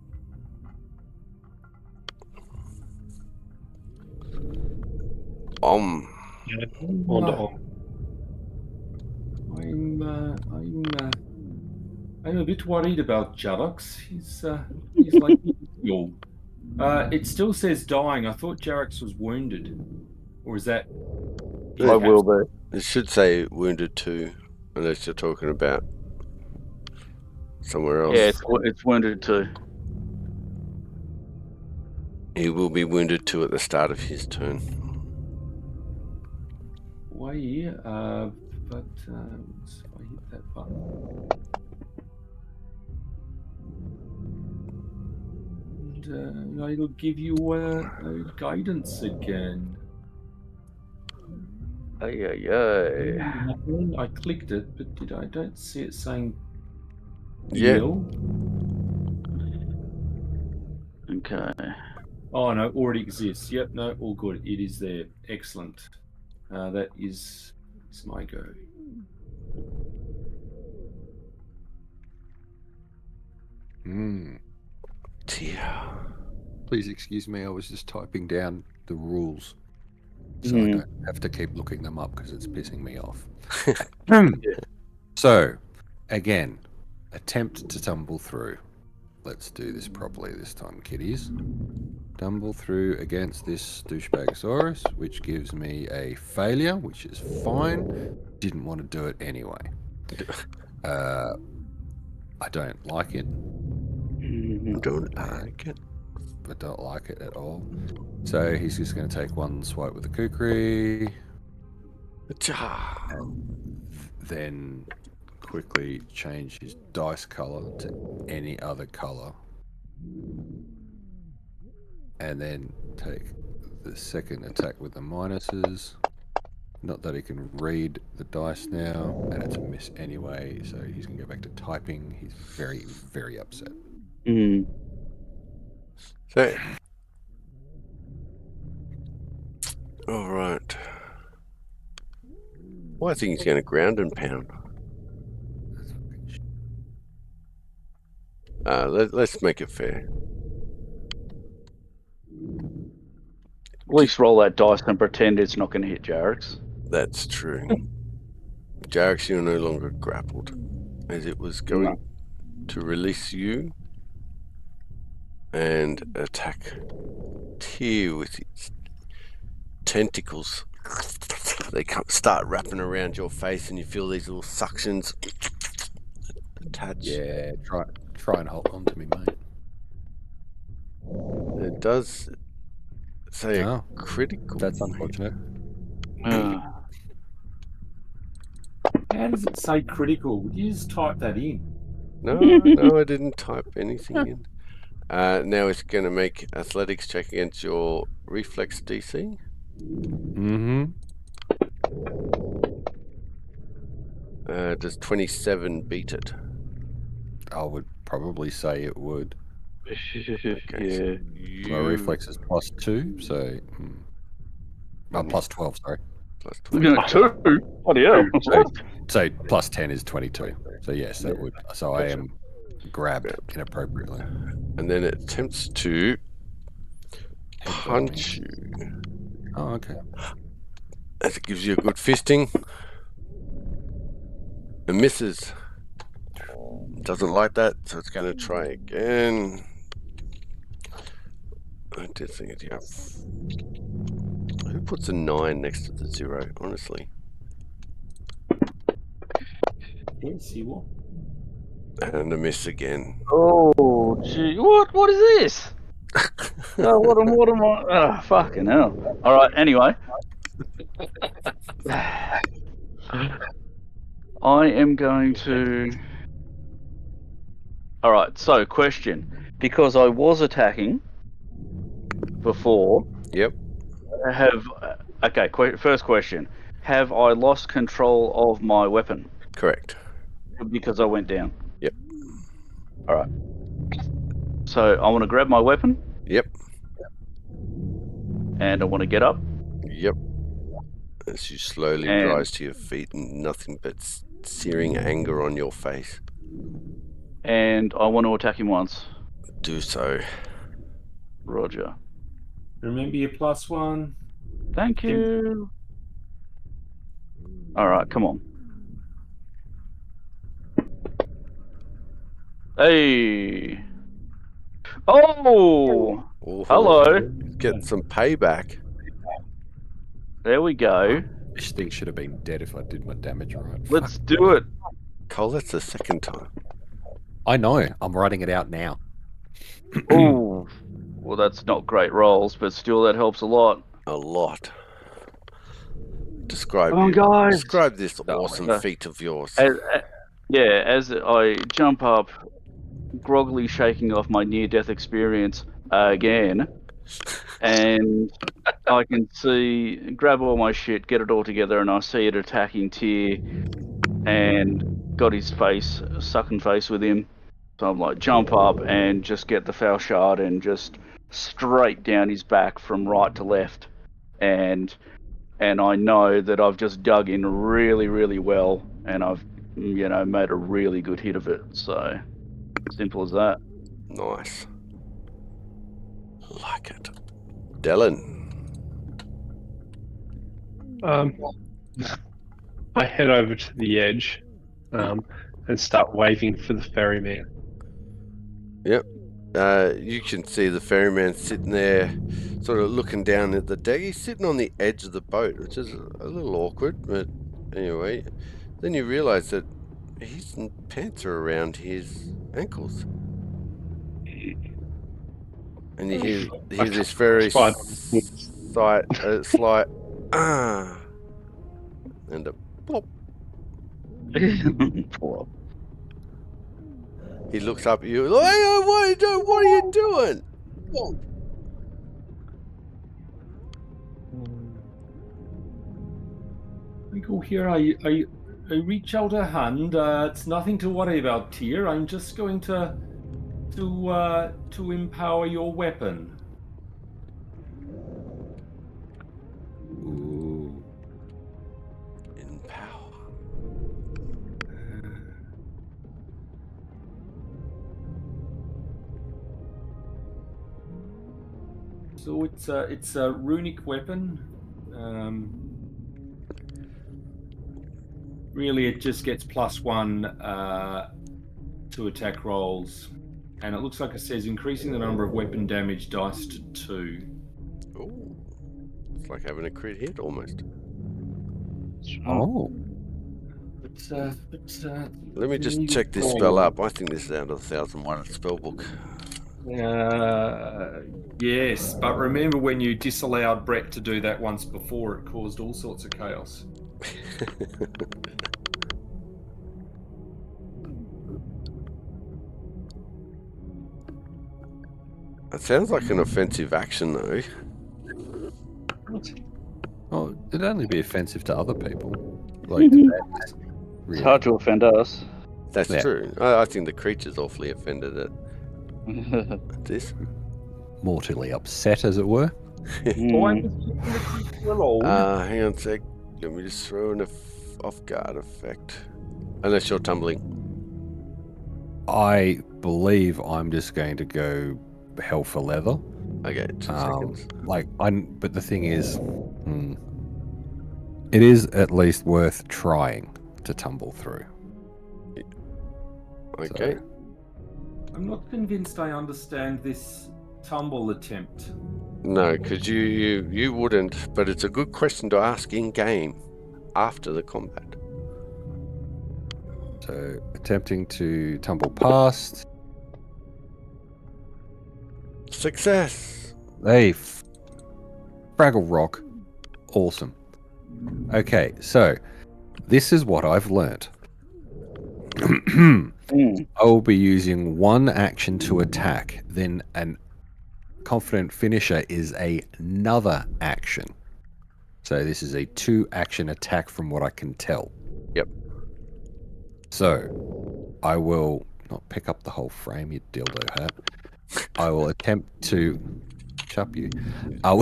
On to I'm a bit worried about Jarrux. He's like yo. It still says dying. I thought Jarrux was wounded, or is that? I will be. It should say wounded 2, unless you're talking about somewhere else. Yeah, it's wounded too. He will be wounded 2 at the start of his turn. Why? But if I hit that button, and it'll give you guidance again. I clicked it, but I don't see it saying. Yeah. Heal. Okay. Oh no, already exists. Yep, no, all good. It is there. Excellent. That is my go. Dear. Please excuse me, I was just typing down the rules. So I don't have to keep looking them up because it's pissing me off. So, again, attempt to tumble through. Let's do this properly this time, kiddies. Tumble through against this douchebagsaurus, which gives me a failure, which is fine. Didn't want to do it anyway. I don't like it. Don't like it. I don't like it at all. So he's just going to take one swipe with the kukri. And then quickly change his dice color to any other color. And then take the second attack with the minuses. Not that he can read the dice now, and it's a miss anyway, so he's going to go back to typing. He's very, very upset. So, all right. Well, I think he's going to ground and pound. Let's make it fair. At least roll that dice and pretend it's not going to hit Jarrux. That's true. Jarrux, you're no longer grappled, as it was going to release you and attack Tyr with its tentacles. They start wrapping around your face, and you feel these little suctions attach. Yeah, try and hold on to me, mate. It does say a Oh, critical. that's unfortunate. How does it say critical? Would you just type that in? No, I didn't type anything in. Now it's going to make athletics check against your reflex DC. Does 27 beat it? I would probably say it would. Okay, Yeah. My reflex is +2, so... +12, sorry. Plus We're 20. going to 2? Bloody hell. So +10 is 22. So yes, that would. So I am grabbed inappropriately. And then it attempts to punch you. Oh, okay. As it gives you a good fisting. It misses. Doesn't like that, so it's going to try again. I did think it, yeah. Who puts a 9 next to the 0, honestly? Yeah, see what? And a miss again. Oh, gee. What is this? Oh, what am I? Oh, fucking hell. All right, anyway. I am going to... All right, so question. Because I was attacking before, Yep. Okay, first question. Have I lost control of my weapon? Correct. Because I went down. Yep. All right. So I want to grab my weapon. Yep. And I want to get up. Yep. As you slowly rise to your feet and nothing but searing anger on your face. And I want to attack him once. Do so. Roger. Remember your +1. Thank you. All right, come on. Hey. Oh. Ooh. Hello. Get some payback. There we go. This thing should have been dead if I did my damage right. Let's do it. Cole, that's the second time. I know. I'm writing it out now. Oh. Well, that's not great rolls, but still that helps a lot. A lot. Describe Come on, guys. Describe this awesome feat of yours. As I jump up, groggily shaking off my near-death experience again, and I can grab all my shit, get it all together, and I see it attacking Tyr, and got his sucking face with him. So I'm like, jump up and just get the foul shard and just straight down his back from right to left, and I know that I've just dug in really, really well, and I've made a really good hit of it. So simple as that. Nice. Like it. Dylan. I head over to the edge and start waving for the ferryman. Yep. You can see the ferryman sitting there, sort of looking down at the deck. He's sitting on the edge of the boat, which is a little awkward, but anyway. Then you realise that his pants are around his ankles. And you hear this very slight and a plop. He looks up at you. Hey, what are you doing? What are you doing? Go here. I reach out a hand. It's nothing to worry about, Tyr. I'm just going to empower your weapon. Ooh. Empower. So it's a runic weapon. Really, it just gets +1 to attack rolls, and it looks like it says increasing the number of weapon damage dice to 2. Ooh. It's like having a crit hit almost. Oh. Let me just check this spell up. I think this is out of the 1001 spellbook. Yes, but remember when you disallowed Brett to do that once before, it caused all sorts of chaos. That sounds like an offensive action, though. Oh, it'd only be offensive to other people. Like, really. It's hard to offend us. That's true. I think the creature's awfully offended at this. Mortally upset, as it were. Hang on a sec. Let me just throw an off-guard effect. Unless you're tumbling. I believe I'm just going to go hell for leather. Okay, 2 seconds. But the thing is, it is at least worth trying to tumble through. Okay. So, I'm not convinced I understand this tumble attempt. No, because you wouldn't, but it's a good question to ask in-game after the combat. So attempting to tumble past. Success. Hey, Fraggle Rock. Awesome. Okay, so this is what I've learnt. I will be using one action to attack, then an confident finisher is another action. So this is a 2-action attack from what I can tell. Yep. So I will not pick up the whole frame, you dildo hat. I will attempt to chop you. I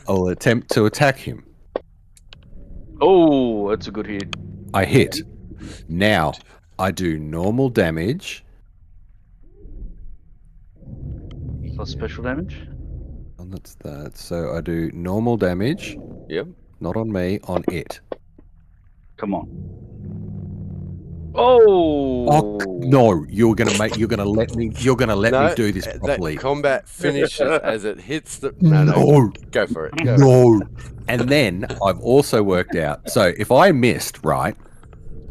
will attempt to attack him. Oh, that's a good hit. I hit. Now I do normal damage. Plus special damage. And that's that. So I do normal damage. Yep. Not on me, on it. Come on. Oh. Oh no! You're gonna let me do this properly. That combat finishes as it hits the. No. Go for it. No. And then I've also worked out. So if I missed, right,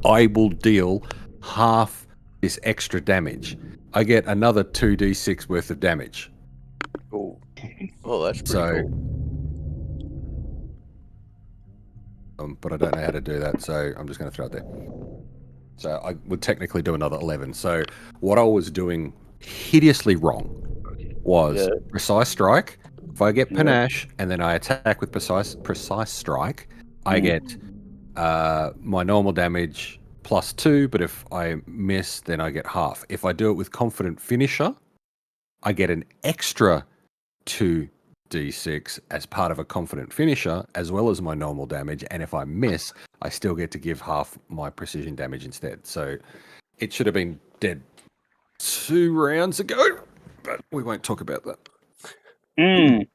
I will deal half this extra damage. I get another 2d6 worth of damage. Oh, that's pretty So, cool. but I don't know how to do that, so I'm just going to throw it there. So I would technically do another 11. So what I was doing hideously wrong was precise strike. If I get panache and then I attack with precise strike, I get my normal damage +2. But if I miss, then I get half. If I do it with confident finisher, I get an extra 2d6 as part of a confident finisher, as well as my normal damage. And if I miss, I still get to give half my precision damage instead. So it should have been dead 2 rounds ago, but we won't talk about that. I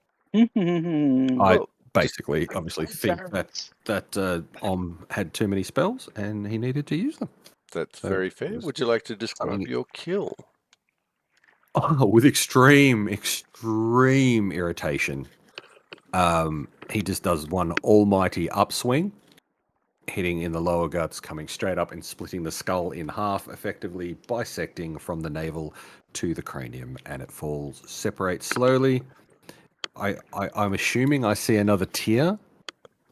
basically, obviously, think that Om had too many spells and he needed to use them. That's very fair. Would you like to describe your kill? Oh, with extreme irritation. He just does one almighty upswing, hitting in the lower guts, coming straight up and splitting the skull in half, effectively bisecting from the navel to the cranium, and it falls, separates slowly. I'm assuming I see another tear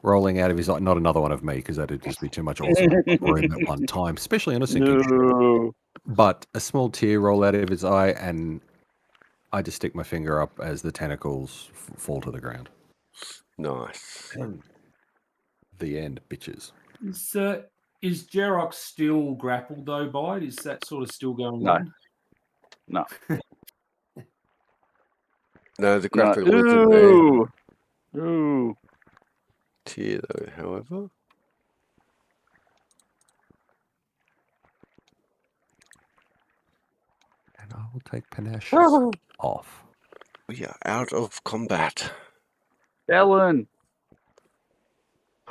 rolling out of his eye. Not another one of me, because that'd just be too much also room at one time, especially on a sinking ship. But a small tear roll out of his eye, and I just stick my finger up as the tentacles fall to the ground. Nice. The end, bitches. Is Jerox still grappled though by it? Is that sort of still going No. on? No. No, the graphic wasn't there. Ooh. Tear though, however. And I will take panache off. We are out of combat. Dylan.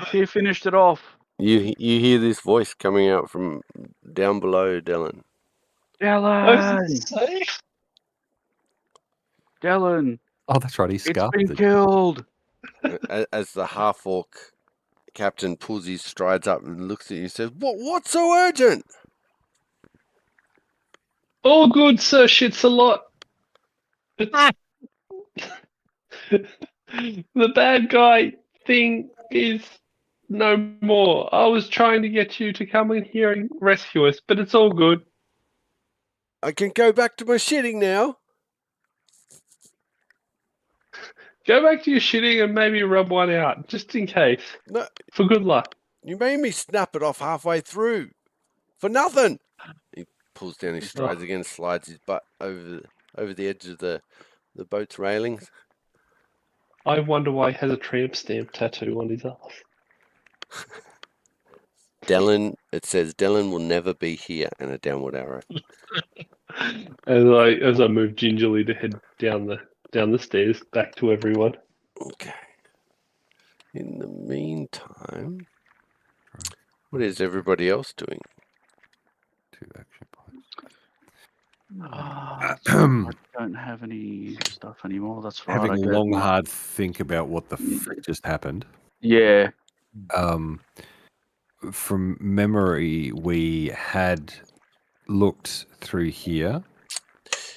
He finished it off. You hear this voice coming out from down below, Dylan. Dylan. Oh, that's right. He's It's scarfed. been killed. As the half-orc captain pulls his strides up and looks at you and says, What's so urgent? All good, Sir Shits a lot. The bad guy thing is no more. I was trying to get you to come in here and rescue us, but it's all good. I can go back to my shitting now. Go back to your shitting and maybe rub one out, just in case. No, For good luck. you made me snap it off halfway through. For nothing. He pulls down his strides again, slides his butt over the edge of the boat's railings. I wonder why he has a tramp stamp tattoo on his ass. It says Dylan will never be here, and a downward arrow. As I move gingerly to head down the stairs back to everyone. Okay. In the meantime, what is everybody else doing? 2 action points. I don't have any stuff anymore. That's right. Having a long, hard think about what the frick just happened. Yeah. from memory, we had looked through here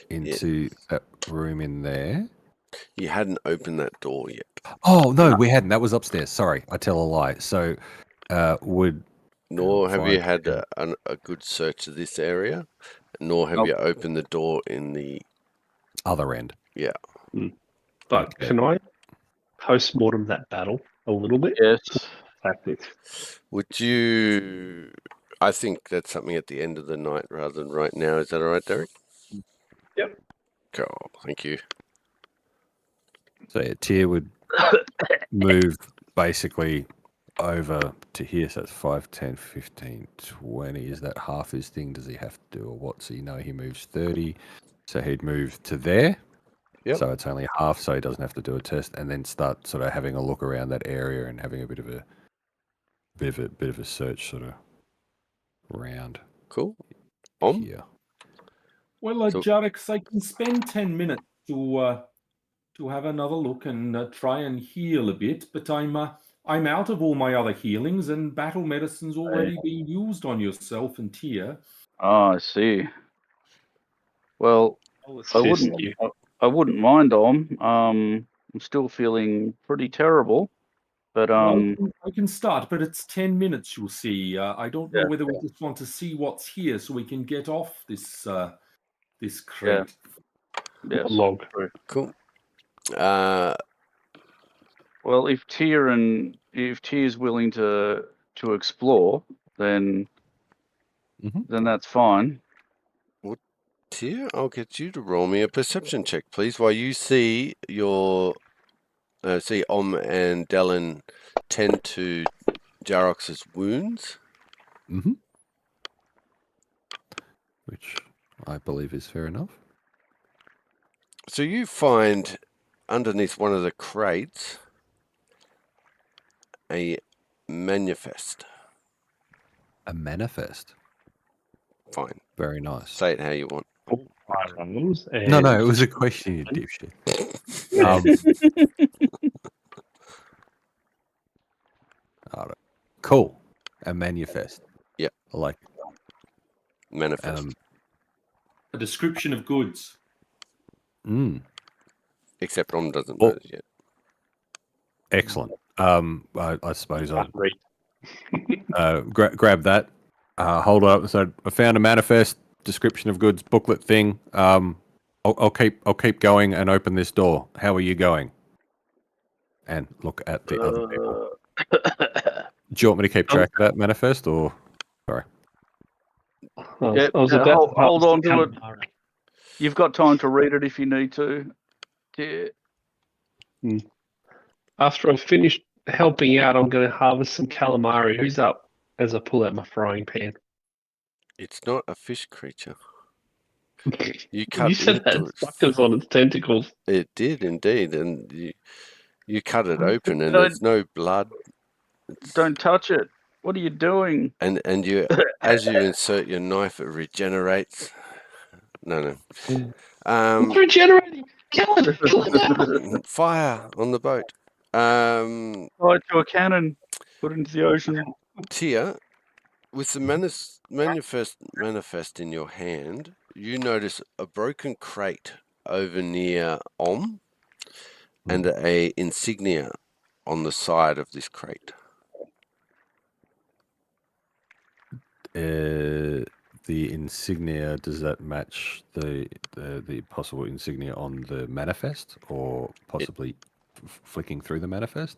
into that room in there. You hadn't opened that door yet. Oh, no, we hadn't. That was upstairs. Sorry, I tell a lie. So, Nor have you Fine. had a good search of this area, nor have Nope. you opened the door in the... other end. Yeah. But Okay. can I post-mortem that battle a little bit? Yes. Tactics. Would you... I think that's something at the end of the night rather than right now. Is that all right, Derek? Yep. Cool. Thank you. So yeah, Tyr would move basically over to here. So it's 5, 10, 15, 20. Is that half his thing? Does he have to do or what? So he moves 30. So he'd move to there. Yep. So it's only half, so he doesn't have to do a test, and then start sort of having a look around that area and having a bit of a search sort of round Cool. here. Well, So- Jarek, I can spend 10 minutes to have another look and try and heal a bit, but I'm out of all my other healings, and battle medicine's already being used on yourself and Tyr. Oh, I see. Well, I'll I assist wouldn't. you. I wouldn't mind, Dom. I'm still feeling pretty terrible, but Well, I can start, but it's 10 minutes, you'll see. I don't know Yeah. whether we just want to see what's here so we can get off this this crate. yes. Log. Cool. Well, if Tyr's willing to explore, then Mhm. then that's fine. Tyr, I'll get you to roll me a perception check, please, while you see your... see Om and Dellen tend to Jarox's wounds. Mm-hmm. Which I believe is fair enough. So you find underneath one of the crates a manifest. A manifest. Fine. Very nice. Say it how you want. Firearms and No, it was a question, you dipshit. Cool. A manifest. Yep. I like it. Manifest. A description of goods. Except Om doesn't know this yet. Excellent. I suppose I'll read. grab that. Hold it up. So I found a manifest, description of goods, booklet thing. I'll keep going and open this door. How are you going? And look at the other people. Do you want me to keep track of that manifest, or sorry? Yeah, hold on to it. You've got time to read it if you need to. Yeah. After I've finished helping out, I'm going to harvest some calamari. Who's up? As I pull out my frying pan. It's not a fish creature. You You said that into suckers on its tentacles. It did indeed, and you cut it open, and there's no blood. Don't touch it. What are you doing? And you, as you insert your knife, it regenerates. No. It's regenerating. Kill it. Fire on the boat. Tie it to a cannon. Put it into the ocean. Tyr, with the manifest in your hand, you notice a broken crate over near Om, and a insignia on the side of this crate. The insignia, does that match the possible insignia on the manifest, or possibly flicking through the manifest?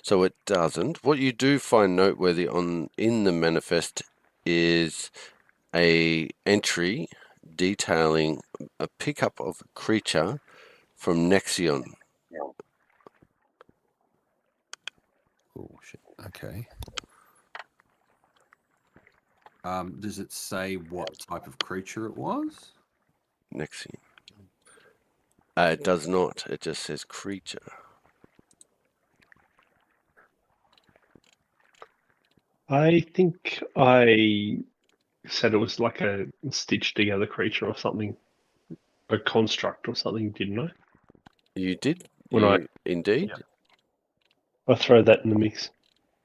So it doesn't. What you do find noteworthy in the manifest is a entry detailing a pickup of a creature from Nexion. Oh shit. Okay. Does it say what type of creature it was? Nexion. It does not. It just says creature. I think I said it was like a stitched together creature or something. A construct or something, didn't I? You did? Indeed. Yeah. I'll throw that in the mix.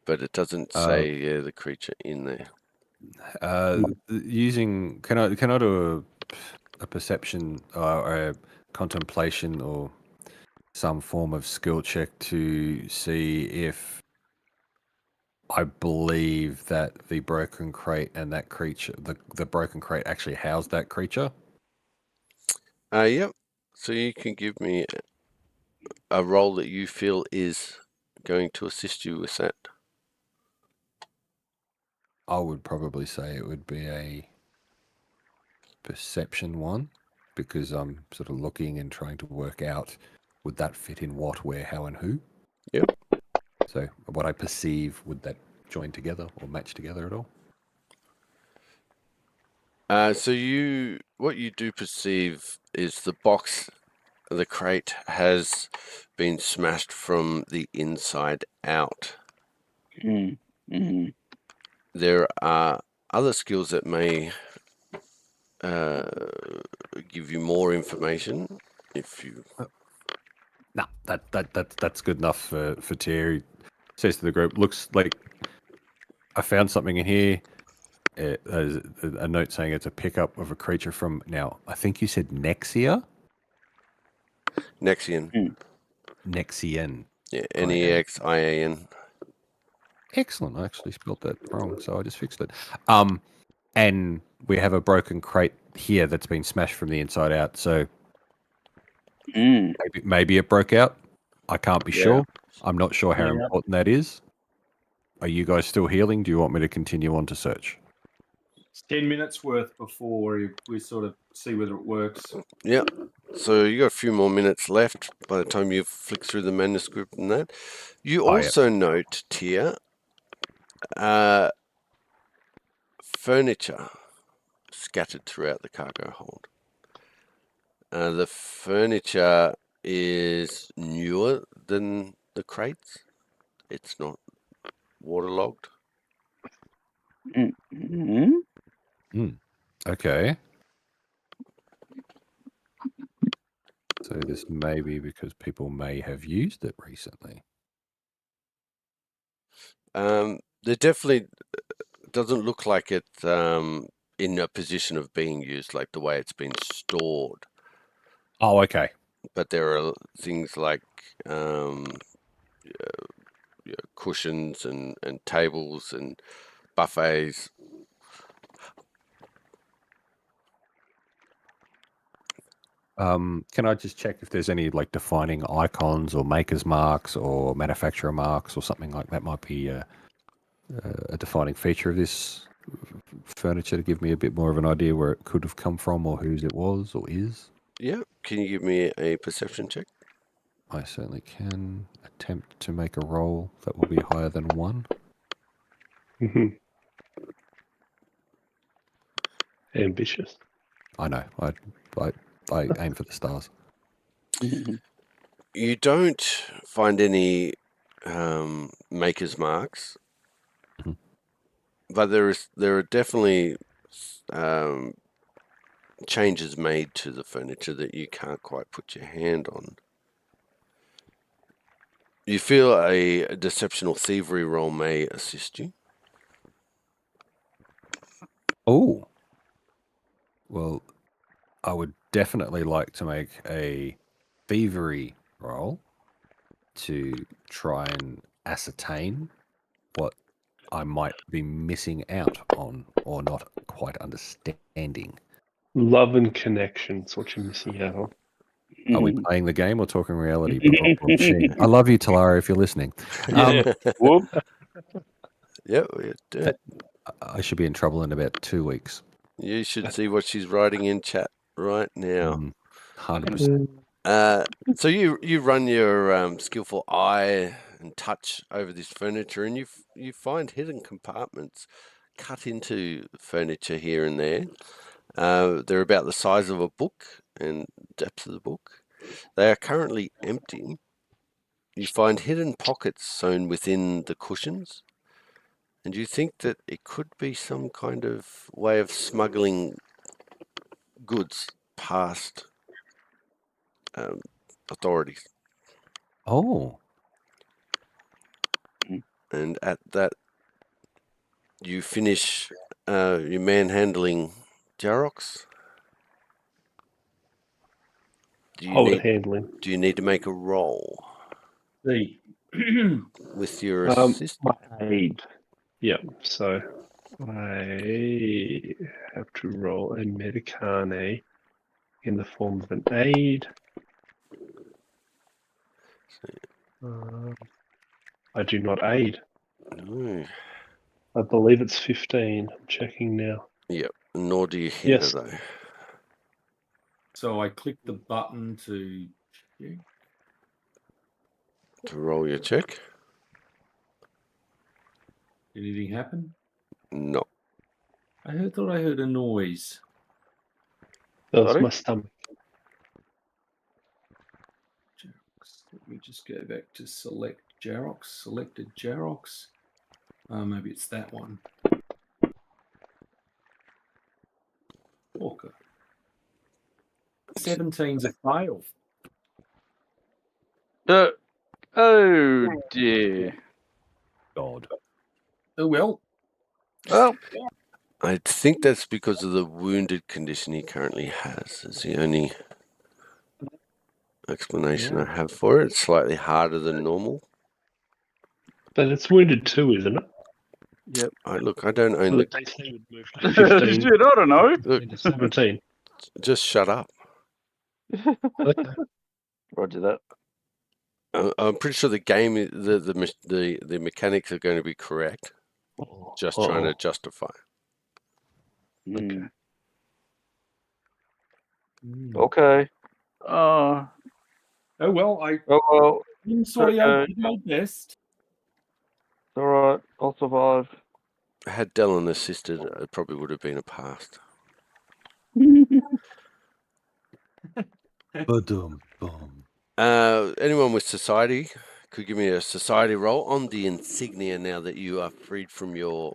but it doesn't say the creature in there. Can I do a perception or a contemplation or some form of skill check to see if I believe that the broken crate and that creature, the broken crate actually housed that creature? Yep. So you can give me a roll that you feel is going to assist you with that. I would probably say it would be a perception one, because I'm sort of looking and trying to work out would that fit in what, where, how, and who. Yep. So what I perceive, would that join together or match together at all? So what you do perceive is the box, the crate has been smashed from the inside out. There are other skills that may give you more information if you. No, that's good enough for Thierry. Says to the group, looks like I found something in here. There's a note saying it's a pickup of a creature from, now, I think you said Nexia? Nexian. Nexian. Yeah, Nexian. Excellent. I actually spelled that wrong, so I just fixed it. And we have a broken crate here that's been smashed from the inside out, so maybe it broke out. I can't be sure. I'm not sure how important that is. Are you guys still healing? Do you want me to continue on to search? It's 10 minutes worth before we sort of see whether it works. Yep. So you got a few more minutes left by the time you flick through the manuscript and that. You also note, Tia, furniture scattered throughout the cargo hold. The furniture is newer than the crates. It's not waterlogged. Okay. So this may be because people may have used it recently. There definitely doesn't look like it's in a position of being used, like the way it's been stored. Oh, okay. But there are things like cushions and tables and buffets. Can I just check if there's any like defining icons or maker's marks or manufacturer marks or something like that might be a defining feature of this furniture to give me a bit more of an idea where it could have come from or whose it was or is? Yeah. Can you give me a perception check? I certainly can attempt to make a roll that will be higher than 1. Ambitious. I know. I aim for the stars. You don't find any maker's marks, but there are definitely changes made to the furniture that you can't quite put your hand on. You feel a deception or thievery roll may assist you. Oh. Well, I would definitely like to make a thievery roll to try and ascertain what I might be missing out on or not quite understanding. Love and connection's what you're missing out on. Are we playing the game or talking reality? I love you, Talara, if you're listening. Yep. I should be in trouble in about 2 weeks. You should see what she's writing in chat right now. 100%. So you run your skillful eye and touch over this furniture, and you find hidden compartments cut into furniture here and there. They're about the size of a book and depth of the book. They are currently empty. You find hidden pockets sewn within the cushions, and you think that it could be some kind of way of smuggling goods past authorities. Oh. and at that, you finish your manhandling Jarox. Hold it handling. Do you need to make a roll The with your assist? My aid. Yeah, so I have to roll a Medicane in the form of an aid. I do not aid. No. I believe it's 15. I'm checking now. Yep. Nor do you hinder, Yes. though. so I click the button to. To roll your check? Did anything happen? No. Thought I heard a noise. That was Sorry? my stomach. Let me just go back to select Jarox. Selected Jarox. Maybe it's that one. Walker. 17's a fail. Oh dear. God. Oh well. Well, I think that's because of the wounded condition he currently has. It's the only explanation I have for it. It's slightly harder than normal. But it's wounded 2, isn't it? yep. I don't So own the the... DC would move to 15 Shit, I don't know. Look, into 17. just shut up. Okay. Roger that. I'm pretty sure the game, the mechanics are going to be correct. Just trying to justify. Mm. Okay. Okay. Oh Oh well, I well. sorry, I Okay. did my best. It's all right. I'll survive. Had Dylan assisted, it probably would have been a pass. Boom. Anyone with Society could give me a Society roll on the insignia now that you are freed from your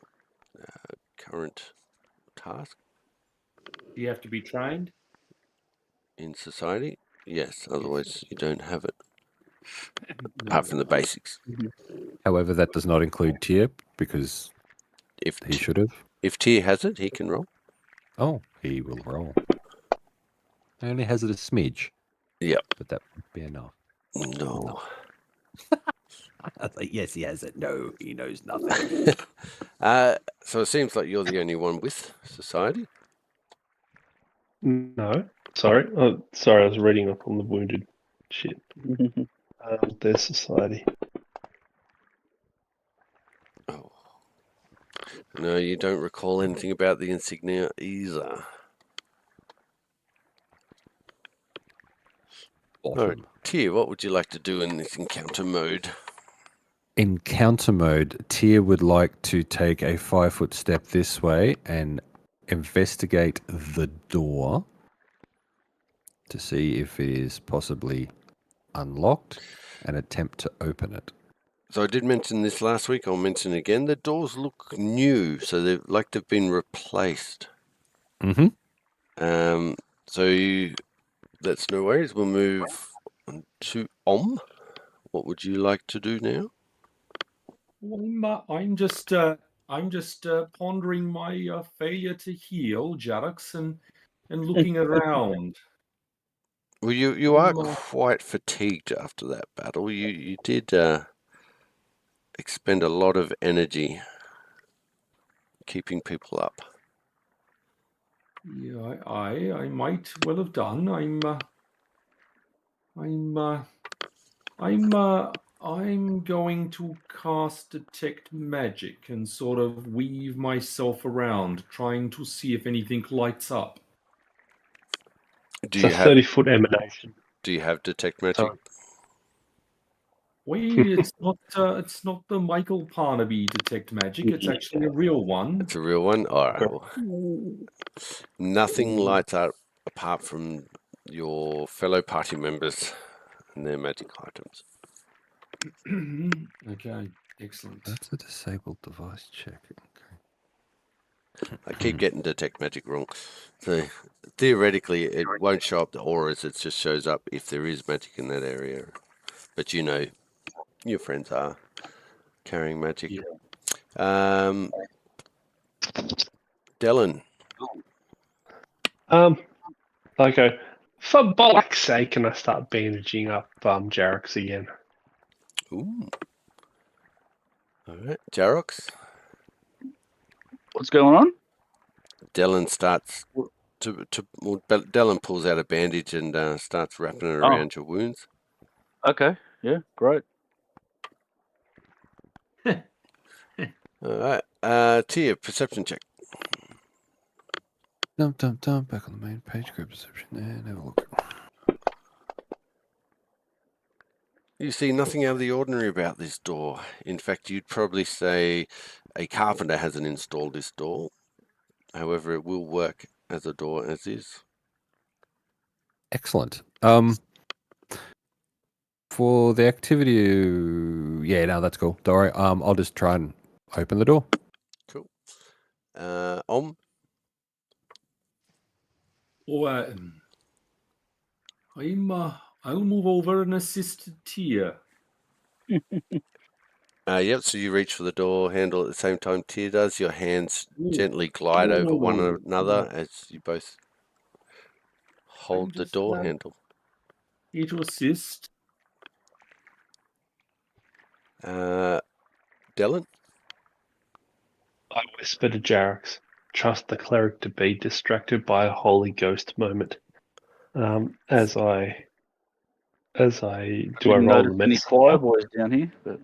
current task Do you have to be trained? in Society. Yes, otherwise you don't have it. Apart from the basics. However, that does not include Tier because If he should have. if Tyr has it, he can roll. Oh, he will roll. He only has it a smidge. Yep. But that would be enough. No. I was like, yes, he has it. No, he knows nothing. So it seems like you're the only one with Society. No. Sorry. Sorry, I was reading up on the wounded shit. There's Society. Oh. No, you don't recall anything about the insignia either. Awesome. All right, Tyr, what would you like to do in this encounter mode? Encounter mode, Tyr would like to take a 5-foot step this way and investigate the door to see if it is possibly unlocked and attempt to open it. So I did mention this last week. I'll mention it again. The doors look new, so they've been replaced. Mm-hmm. That's no worries. We'll move on to What would you like to do now? I'm just pondering my failure to heal, Jarox, and looking around. Well, you are quite fatigued after that battle. You did expend a lot of energy keeping people up. Yeah, I might well have done. I'm going to cast Detect Magic and sort of weave myself around, trying to see if anything lights up. It's a 30-foot emanation. Do you have Detect Magic? So, It's not the Michael Parnaby Detect Magic. It's actually a real one. It's a real one? All right. Well, nothing lights up apart from your fellow party members and their magic items. Okay, excellent. That's a disabled device check. Okay. I keep getting Detect Magic wrong. So theoretically, it won't show up the auras. It just shows up if there is magic in that area. But you know, your friends are carrying magic. Yeah. Dylan. Okay. For bollock's sake, can I start bandaging up Jarek's again? Ooh. All right, Jarox. What's going on? Dylan starts Dylan pulls out a bandage and starts wrapping it around your wounds. Okay. Yeah. Great. All right, Tia, perception check. Back on the main page, group perception, and have a look. You see nothing out of the ordinary about this door. In fact, you'd probably say a carpenter hasn't installed this door. However, it will work as a door as is. Excellent. For the activity, yeah, no, that's cool. Don't worry. I'll just try and open the door. Cool. I'll move over and assist Tia. Yep, so you reach for the door handle at the same time Tia does. Your hands gently glide over one another as you both hold the door handle. Here to assist. Dylan? I whisper to Jarek's, trust the cleric to be distracted by a holy ghost moment. As I do, I roll the any medicine choir boys down here, but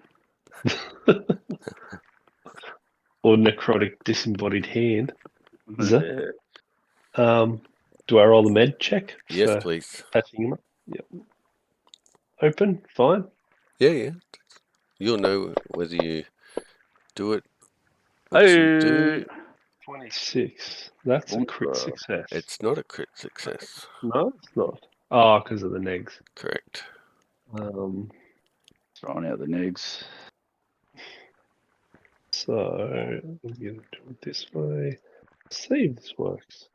or necrotic disembodied hand. yeah. Do I roll the med check? Yes, for please. patching him up? Yep. Open, fine. Yeah. You'll know whether you do it. What you do. 26. That's a crit success. It's not a crit success. No, it's not. Oh, because of the negs. Correct. Throwing out the negs. So I'm going to do it this way. See if this works.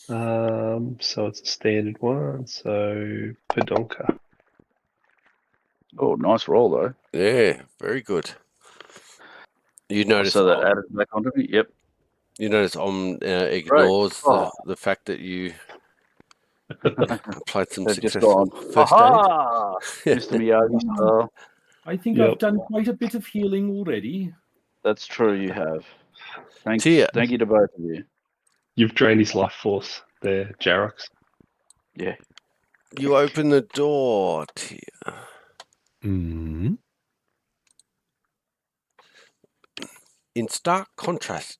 So it's a standard one. So Pedonka. Oh, nice roll though. Yeah, very good. You notice So that added back onto me. Yep. You notice ignores the fact that you applied some They've just successful gone, first aha! aid. Mr. Miyagi style. I think Yep. I've done quite a bit of healing already. That's true, you have. Thank Tia. you to both of you. You've drained his life force there, Jarox. Yeah. You open the door, Tia. Mm-hmm. In stark contrast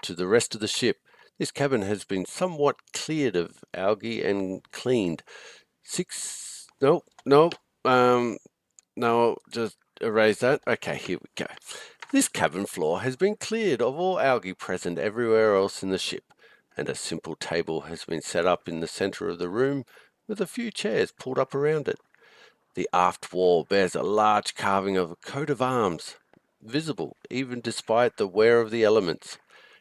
to the rest of the ship, this cabin has been somewhat cleared of algae and cleaned. No, just erase that. Okay, here we go. This cabin floor has been cleared of all algae present everywhere else in the ship, and a simple table has been set up in the center of the room with a few chairs pulled up around it. The aft wall bears a large carving of a coat of arms, visible even despite the wear of the elements.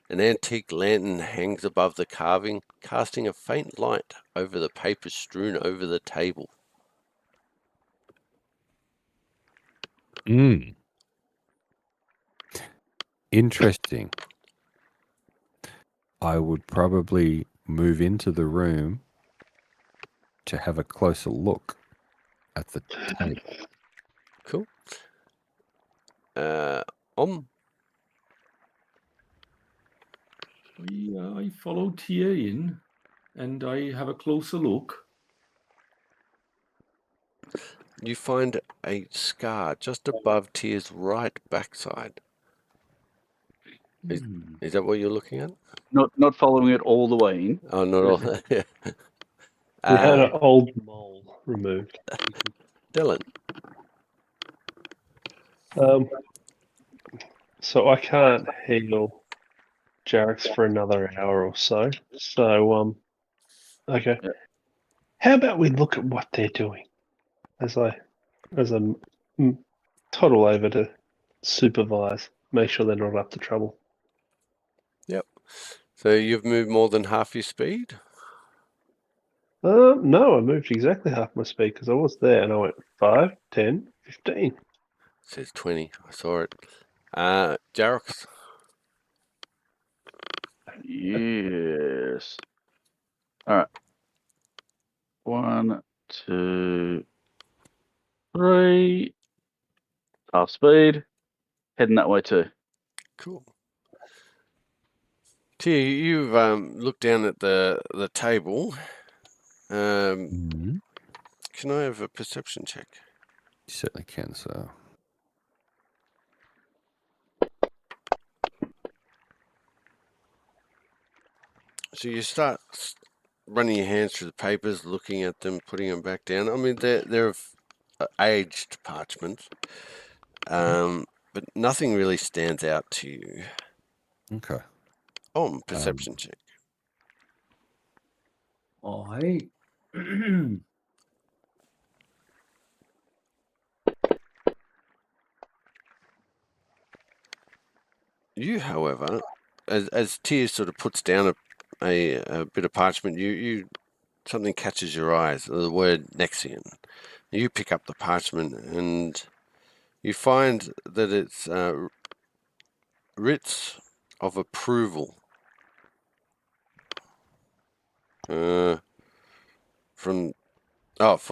An antique lantern hangs above the carving, casting a faint light over the paper strewn over the table. Interesting. I would probably move into the room to have a closer look at the table. Cool. I follow Tia in, and I have a closer look. You find a scar just above Tia's right backside. Is that what you're looking at? Not following it all the way in. Oh, not all. Yeah. You had an old mole removed. Dylan. So I can't heal Jarek's for another hour or so. So, okay. Yeah. How about we look at what they're doing as I toddle over to supervise, make sure they're not up to trouble. Yep. So you've moved more than half your speed? No, I moved exactly half my speed because I was there and I went 5, 10, 15. It says 20. I saw it. Jarox. Yes. All right. 1, 2, 3. Half speed. Heading that way too. Cool. Tia, you've looked down at the table. Can I have a perception check? You certainly can, sir. So you start running your hands through the papers, looking at them, putting them back down. I mean, they're aged parchment, but nothing really stands out to you. Okay. Perception check. I You, however, as Tia sort of puts down a bit of parchment, you something catches your eyes. The word Nexian. You pick up the parchment and you find that it's writs of approval for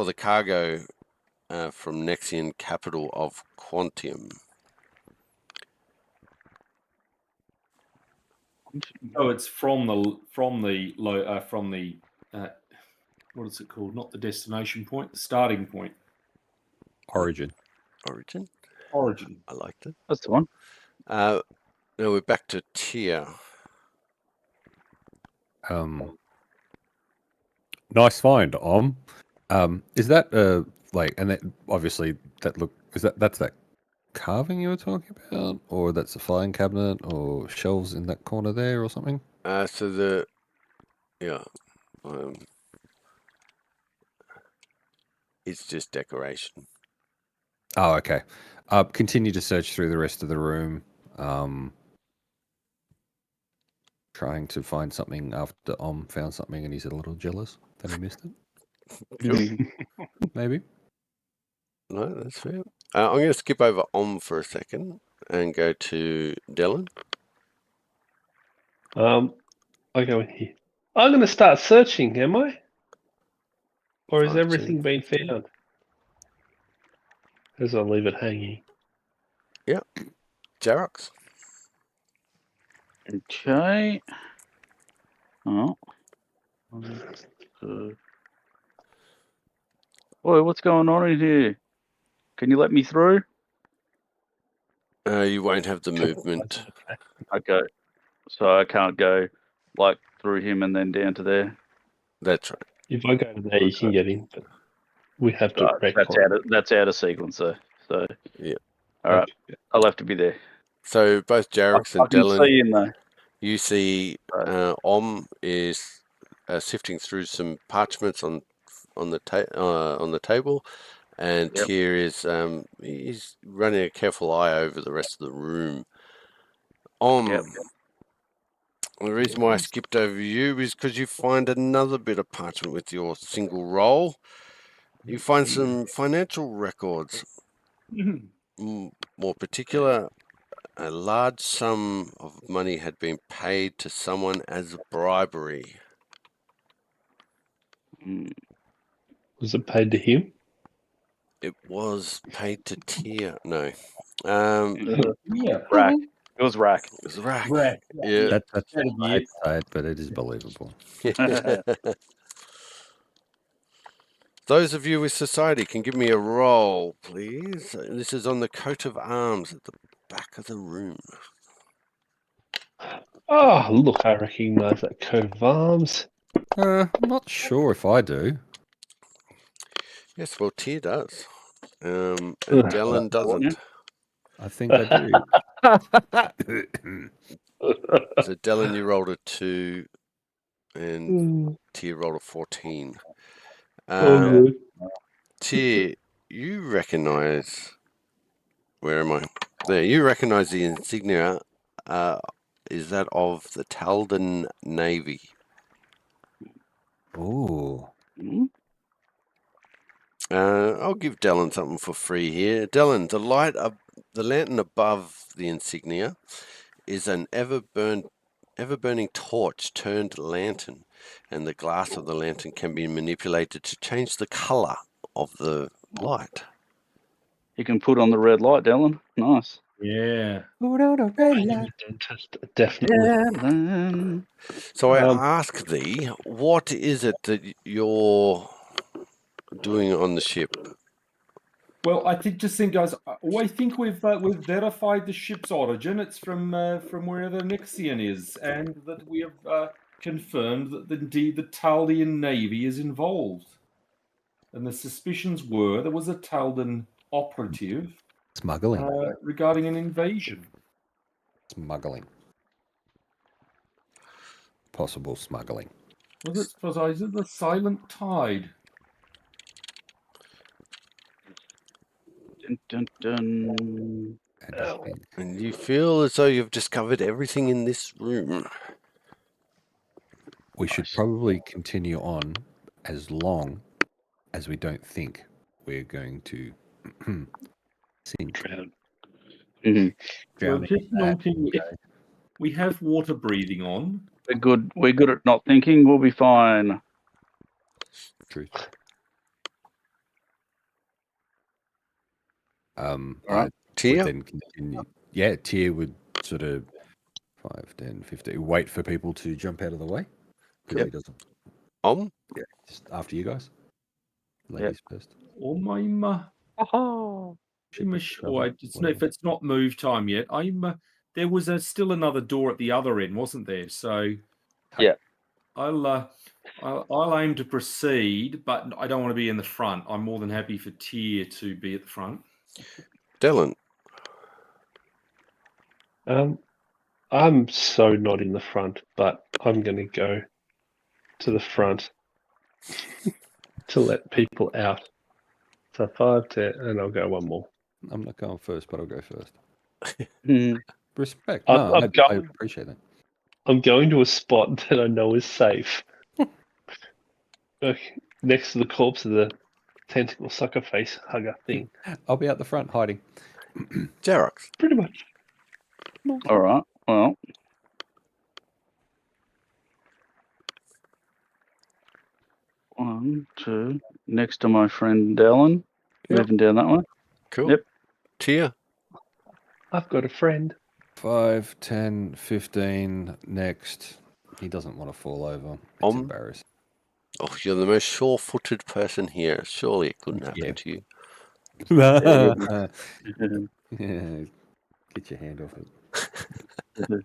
the cargo from Nexian, capital of Quantium. Oh, it's from the what is it called? Not the destination point, the starting point. Origin. Origin. Origin. I liked it. That's the one. Now we're back to Tia. Nice find, is that like, and that obviously that's that carving you were talking about, or that's a filing cabinet or shelves in that corner there or something? It's just decoration. Oh, okay. Continue to search through the rest of the room, trying to find something after found something and he's a little jealous that he missed it. Maybe. No, that's fair. I'm going to skip over for a second and go to Dylan. I go in here. I'm going to start searching, am I? Or has everything been found? As I leave it hanging. Yeah. Jarox. Okay. Oh. Boy, what's going on in here? Can you let me through? You won't have the movement. Okay. So I can't go like through him and then down to there. That's right. If I go to there, you can get in, but we have to that's out of sequence, so yeah. All right. I'll have to be there. So both Jarox and Dylan, see him, though. You see is sifting through some parchments on the table, and Tyr is he's running a careful eye over the rest of the room. The reason why I skipped over you is because you find another bit of parchment with your single roll. You find some financial records. More particular, a large sum of money had been paid to someone as bribery. Was it paid to him? It was paid to Tyr. No. Rack. It was Rack. It was Rack. Rack. Yeah. That's side, but it is believable. Those of you with Society can give me a roll, please. This is on the coat of arms at the back of the room. Oh, look, I recognise that coat of arms. I'm not sure if I do. Yes, well, Tyr does. And Dylan doesn't. I think I do. So, Dylan, you rolled a 2, and Tyr rolled a 14. Tyr, you recognise... Where am I? There, you recognise the insignia. Is that of the Taldan Navy? Oh. Hmm? I'll give Dallin something for free here. Dallin, the lantern above the insignia is an ever-burning torch turned lantern, and the glass of the lantern can be manipulated to change the color of the light. You can put on the red light, Dylan. Nice. Yeah. Put out a red light. Dentist, definitely. Dylan. So I Um, ask thee, what is it that you're doing on the ship? Well, I think, guys. I think we've verified the ship's origin. It's from where the Nixian is, and that we have confirmed that indeed the Taldian Navy is involved. And the suspicions were there was a Taldan operative Smuggling. regarding an invasion. Smuggling. Possible smuggling. Was it precisely the Silent Tide? Dun, dun, dun. And you feel as though you've discovered everything in this room. We should probably continue on as long as we don't think we're going to sink. Mhm. Well, Drowning just in that. noting, if we have water breathing on. We're good. We're good at not thinking. We'll be fine. Truth. Alright. I would Tia? then continue. Yeah, Tier would sort of 5, 10, 15. Wait for people to jump out of the way. Because Yep. he doesn't. Yeah. Just after you guys. Ladies first. Or Oh. I'm sure if it's not move time yet. There was still another door at the other end, wasn't there? So Yeah. I'll aim to proceed, but I don't want to be in the front. I'm more than happy for Tier to be at the front. Dallin, I'm so not in the front, but I'm going to go to the front to let people out. So 5, 10, and I'll go one more. I'm not going first, but I'll go first. Mhm. Respect. I'm No, I going- appreciate that. I'm going to a spot that I know is safe. Next to the corpse of the tentacle sucker face hugger thing. I'll be out the front hiding. Jarox. Pretty much. All right. Well. One, two. Next to my friend Dylan. Yep. Moving down that way. Cool. Yep. Tia. I've got a friend. 5, 10, 15. Next. He doesn't want to fall over. It's embarrassing. Oh, you're the most sure-footed person here. Surely it couldn't happen to you. Yeah, get your hand off it.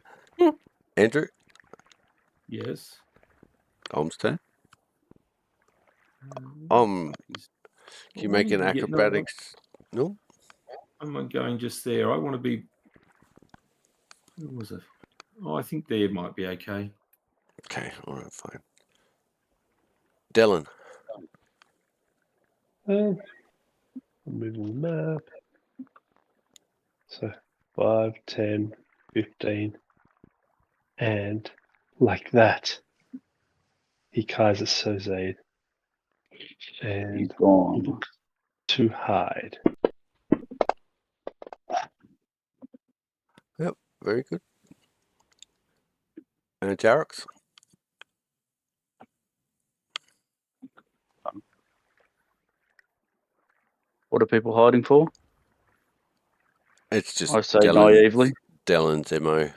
Andrew? Yes. Olmsted? Can you make an acrobatics? No? I'm going just there. I want to be. Where was it? Oh, I think there might be okay. Okay, all right, fine. Dallin. I'm moving the map. So 5, 10, 15. And like that, he Kaiser Soze He's and gone. look to hide. Yep, very good. And Jarox? What are people hiding for? It's just I say naively. Dallin's MO.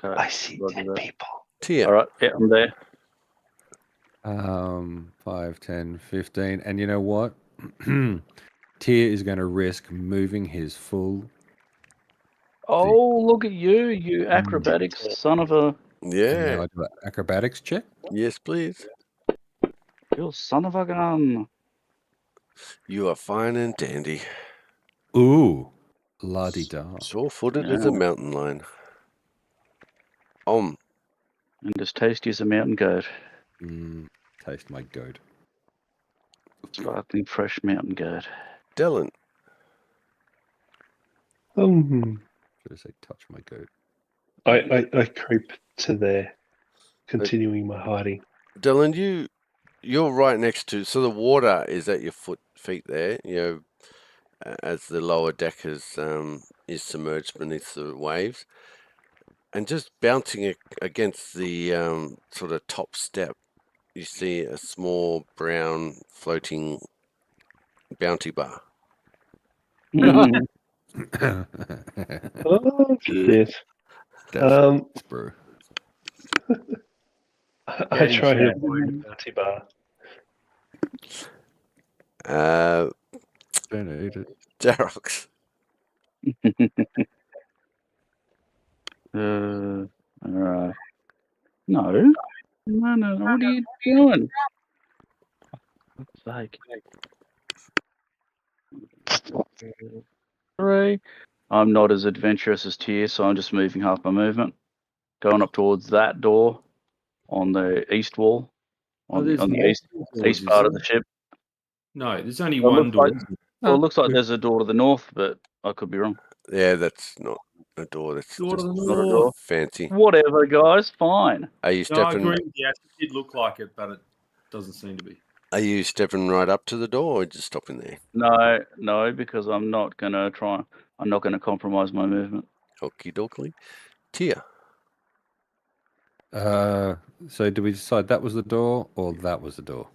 Okay. I see Roger 10 that. people. Tia. All right. Yeah, I'm there. 5, 10, 15. And you know what? Tier is going to risk moving his full. Oh, look at you, you acrobatics son of a. And Yeah. now I do an acrobatics check. Yes, please. You son of a gun. You are fine and dandy. Ooh. La-di-da. Sure-footed as a mountain lion. And as tasty as a mountain goat. Taste my goat. Sparkling fresh mountain goat. Dallin. Should I say touch my goat? I creep to there, continuing my hiding. Dallin, you you're right next to. So the water is at your feet there. As the lower deck is submerged beneath the waves, and just bouncing against the sort of top step, you see a small brown floating bounty bar. Oh shit! Bro. I try to avoid the bounty bar. Don't eat it. Jarox. Alright. No. No. What are you doing? What's sake? 3. I'm not as adventurous as Tyr, so I'm just moving half my movement. Going up towards that door on the east wall. On there's the multiple east doors, part is of the ship. No, there's only Well, it one looks door. like- it looks like there's a door to the north, but I could be wrong. Yeah, that's not a door. That's Door to just the Not a north. door. fancy. Whatever, guys. Fine. Are you No, I stepping? agree. Yeah, it did look like it, but it doesn't seem to be. Are you stepping right up to the door, or just stopping there? No, because I'm not gonna try. I'm not gonna compromise my movement. Okie dokie. Tia. So do we decide that was the door or that was the door? I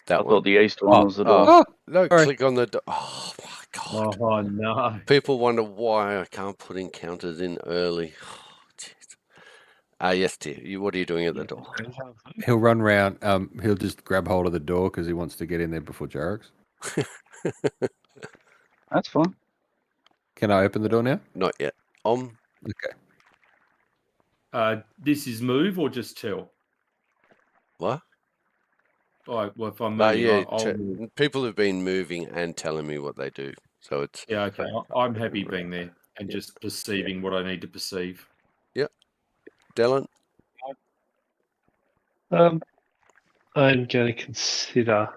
That one. thought the east one was the door. Oh, No, sorry. click on the door. Oh my god. Oh no! People wonder why I can't put encounters in early. Oh, jeez. Yes, Tia. What are you doing at the door? He'll run round. He'll just grab hold of the door because he wants to get in there before Jarox. That's fine. Can I open the door now? Not yet. Okay. This is move or just tell? What? All right. Well, if I'm moving, Yeah, I'll move. people have been moving and telling me what they do, so it's Yeah, okay. I'm happy being there and just perceiving what I need to perceive. Dylan. I'm going to consider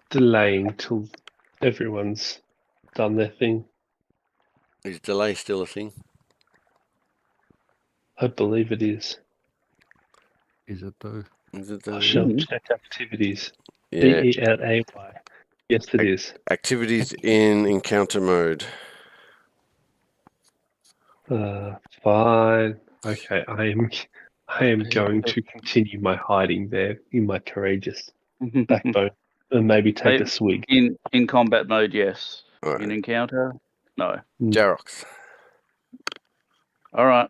delaying till everyone's done their thing. Is delay still a thing? I believe it is. Is it though? Is it I shall Mhm. check activities. Yeah. DELAY. Yes, it is. Activities in encounter mode. Fine. Okay, I am going to continue my hiding there in my courageous backbone and maybe take a swig. In combat mode, yes. All right. In encounter, no. Jarox. All right.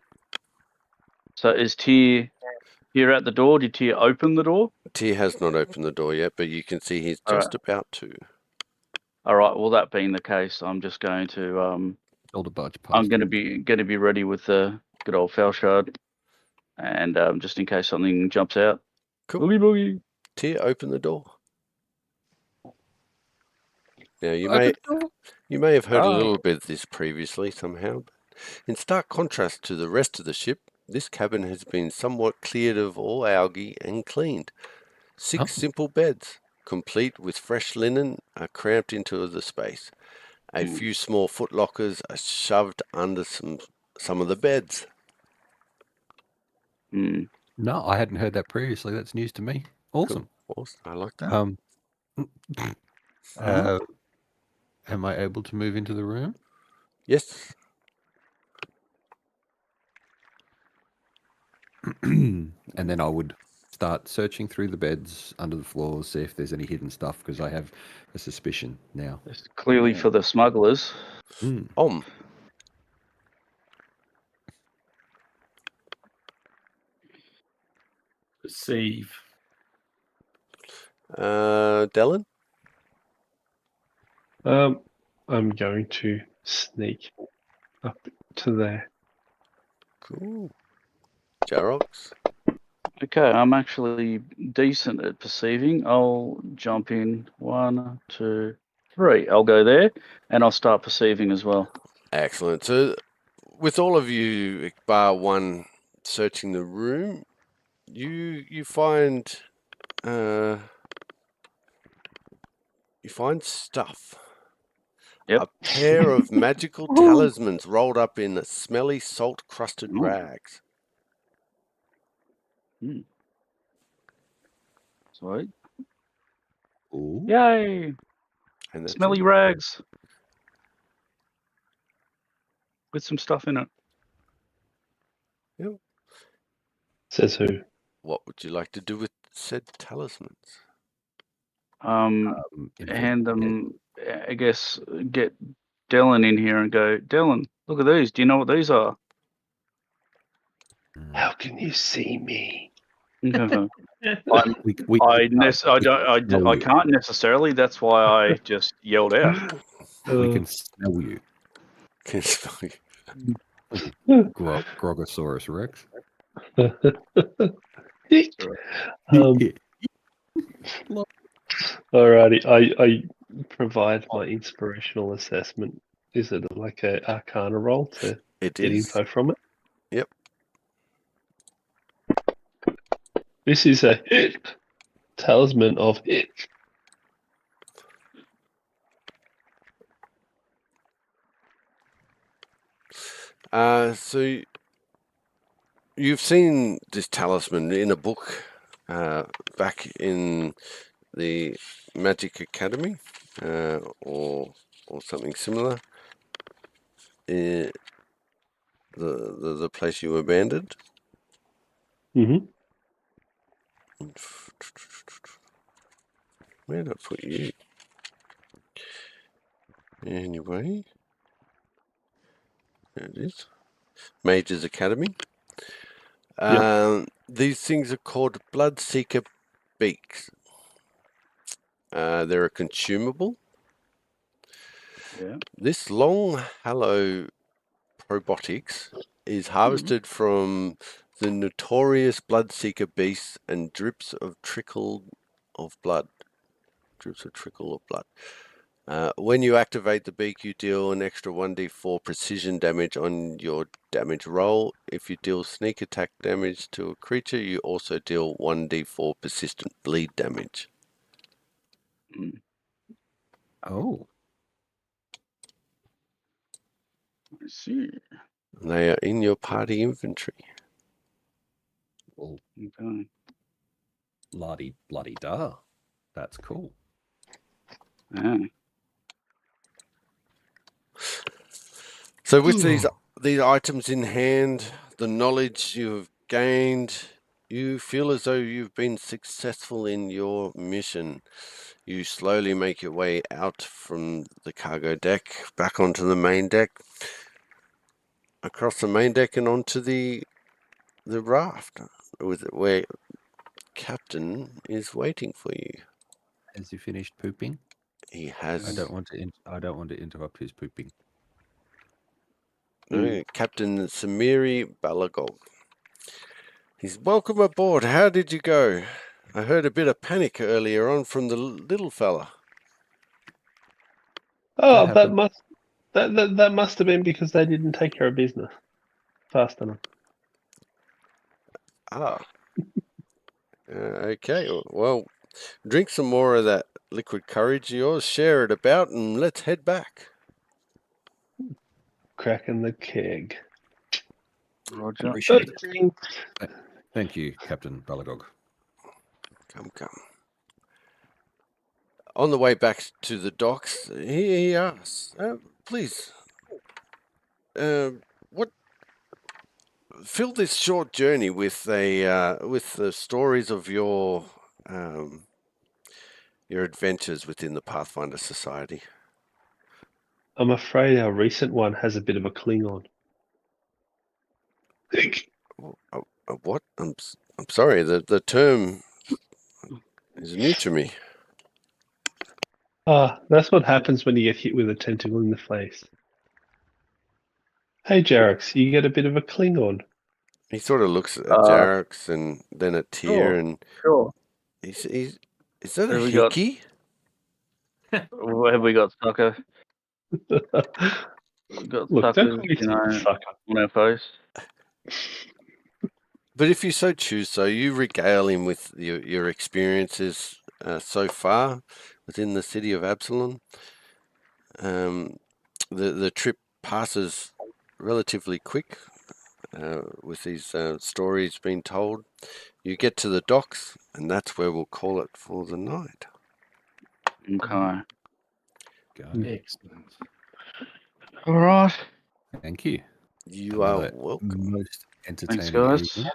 So is Tyr here at the door? Did Tyr open the door? Tia has not opened the door yet, but you can see he's All just about to. All right. Well, that being the case, I'm just going to Elder Barge I'm going to be ready with the good old Felshard, and just in case something jumps out. Cool. Boogie boogie. Tia, open the door. Now you may have heard a little bit of this previously somehow, but in stark contrast to the rest of the ship, this cabin has been somewhat cleared of all algae and cleaned. 6 simple beds, complete with fresh linen, are cramped into the space. A few small footlockers are shoved under some of the beds. No, I hadn't heard that previously. That's news to me. Awesome. Awesome. I like that. Am I able to move into the room? Yes. And then I would start searching through the beds, under the floors, see if there's any hidden stuff, because I have a suspicion now. It's clearly for the smugglers. Perceive. Dylan? I'm going to sneak up to there. Cool. Jarox? Okay, I'm actually decent at perceiving. I'll jump in 1, 2, 3. I'll go there, and I'll start perceiving as well. Excellent. So, with all of you, bar one, searching the room, you find stuff. Yep. A pair of magical talismans rolled up in smelly, salt-crusted rags. Sweet. Ooh. Yay! And that's Smelly it. rags. With some stuff in it. Says who? What would you like to do with said talismans? Hand them, I guess, get Dylan in here and go, Dylan, look at these. Do you know what these are? How can you see me? I We can't necessarily. That's why I just yelled out. we can smell you. Can smell Grogosaurus Rex. Alrighty, I provide my inspirational assessment. Is it like a Arcana roll to It get is. info from it? Yep. This is a talisman of it. So you've seen this talisman in a book back in the Magic Academy or something similar. The place you abandoned. Mm-hmm. Where did I put you? Anyway, there it is. Mage's Academy. These things are called Bloodseeker beaks. They're a consumable. Yeah. This long hallow probiotics is harvested from the notorious Bloodseeker beasts and drips of trickle of blood. When you activate the beak, you deal an extra 1d4 precision damage on your damage roll. If you deal sneak attack damage to a creature, you also deal 1d4 persistent bleed damage. Oh. I see. They are in your party inventory. Well, Okay. bloody da. That's cool. Yeah. So with these items in hand, the knowledge you've gained, you feel as though you've been successful in your mission. You slowly make your way out from the cargo deck, back onto the main deck, across the main deck and onto the raft, where Captain is waiting for you. Has he finished pooping? He has. I don't want to interrupt his pooping. Captain Samiri Balagog. He's welcome aboard. How did you go? I heard a bit of panic earlier on from the little fella. Oh, that must have been because they didn't take care of business fast enough. Okay. Well, drink some more of that liquid courage of yours, share it about, and let's head back. Cracking the keg. Roger. Appreciate it. Thank you, Captain Balagog. Come. On the way back to the docks, he asks, please, fill this short journey with the stories of your adventures within the Pathfinder Society. I'm afraid our recent one has a bit of a Klingon. What? I'm sorry. The term is new to me. That's what happens when you get hit with a tentacle in the face. Hey, Jarex, you get a bit of a Klingon. He sort of looks at Jarex and then at Tyr, and sure. Is that a Have we got- hickey? What have we got, sucker? We've got Look, suckers, don't call me sucker. on our face. But if you so choose, you regale him with your experiences so far within the city of Absalom. The trip passes relatively quick. with these stories being told, you get to the docks, and that's where we'll call it for the night. Okay. Excellent. All right. Thank you. You are Another welcome. most Thanks, entertaining guys. evening.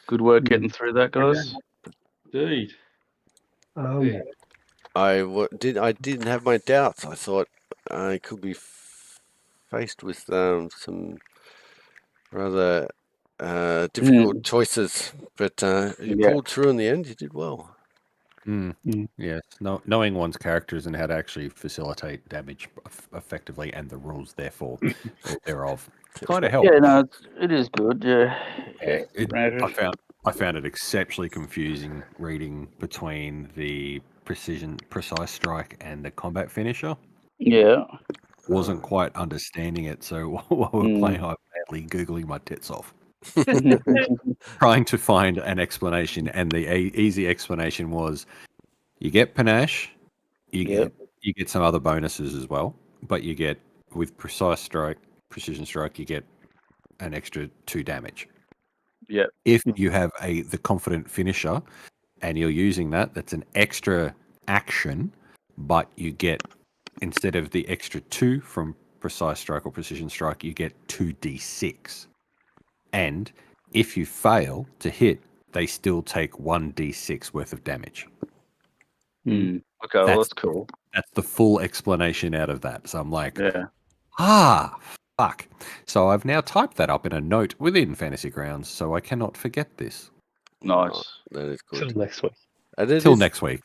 Good work getting through that, guys. Indeed. Um, I didn't have my doubts. I thought I could be faced with some rather difficult choices, but you Yeah. pulled through in the end. You did well. Yes, knowing one's characters and how to actually facilitate damage effectively and the rules thereof kind of help. Yeah, no, it is good. Yeah. I found it exceptionally confusing reading between the precise strike and the combat finisher. Yeah. Wasn't quite understanding it, so while we were playing, I was badly googling my tits off, trying to find an explanation. And the easy explanation was, you get panache, you get some other bonuses as well, but you get with precision strike, you get an extra 2 damage. Yeah. If you have the confident finisher and you're using that, that's an extra action, but you get, instead of the extra 2 from precise strike or precision strike, you get 2d6. And if you fail to hit, they still take 1d6 worth of damage. Okay, well, that's cool. That's the full explanation out of that. So I'm like, yeah. Fuck. So I've now typed that up in a note within Fantasy Grounds, so I cannot forget this. Nice. Oh, that is good. till next week. Till next week.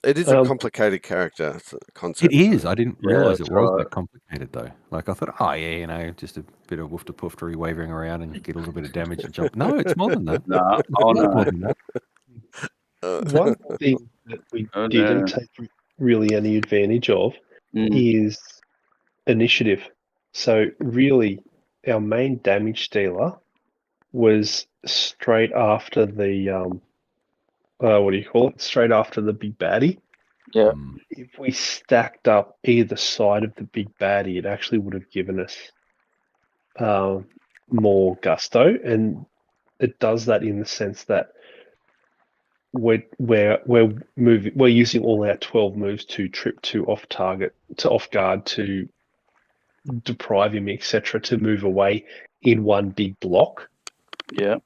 It is a complicated character concept. It is. I didn't realize it was right. that complicated, though. Like, I thought, oh, yeah, you know, just a bit of woofter-pooftery wavering around and get a little bit of damage and jump. No, it's more than that. No, oh, no. More than that. One thing that we didn't take really any advantage of is initiative. So really, our main damage dealer was straight after the what do you call it? Straight after the big baddie. Yeah. If we stacked up either side of the big baddie, it actually would have given us more gusto, and it does that in the sense that we're using all our 12 moves to trip, to off target, to off guard, to deprive him, etc., to move away in one big block. Yeah.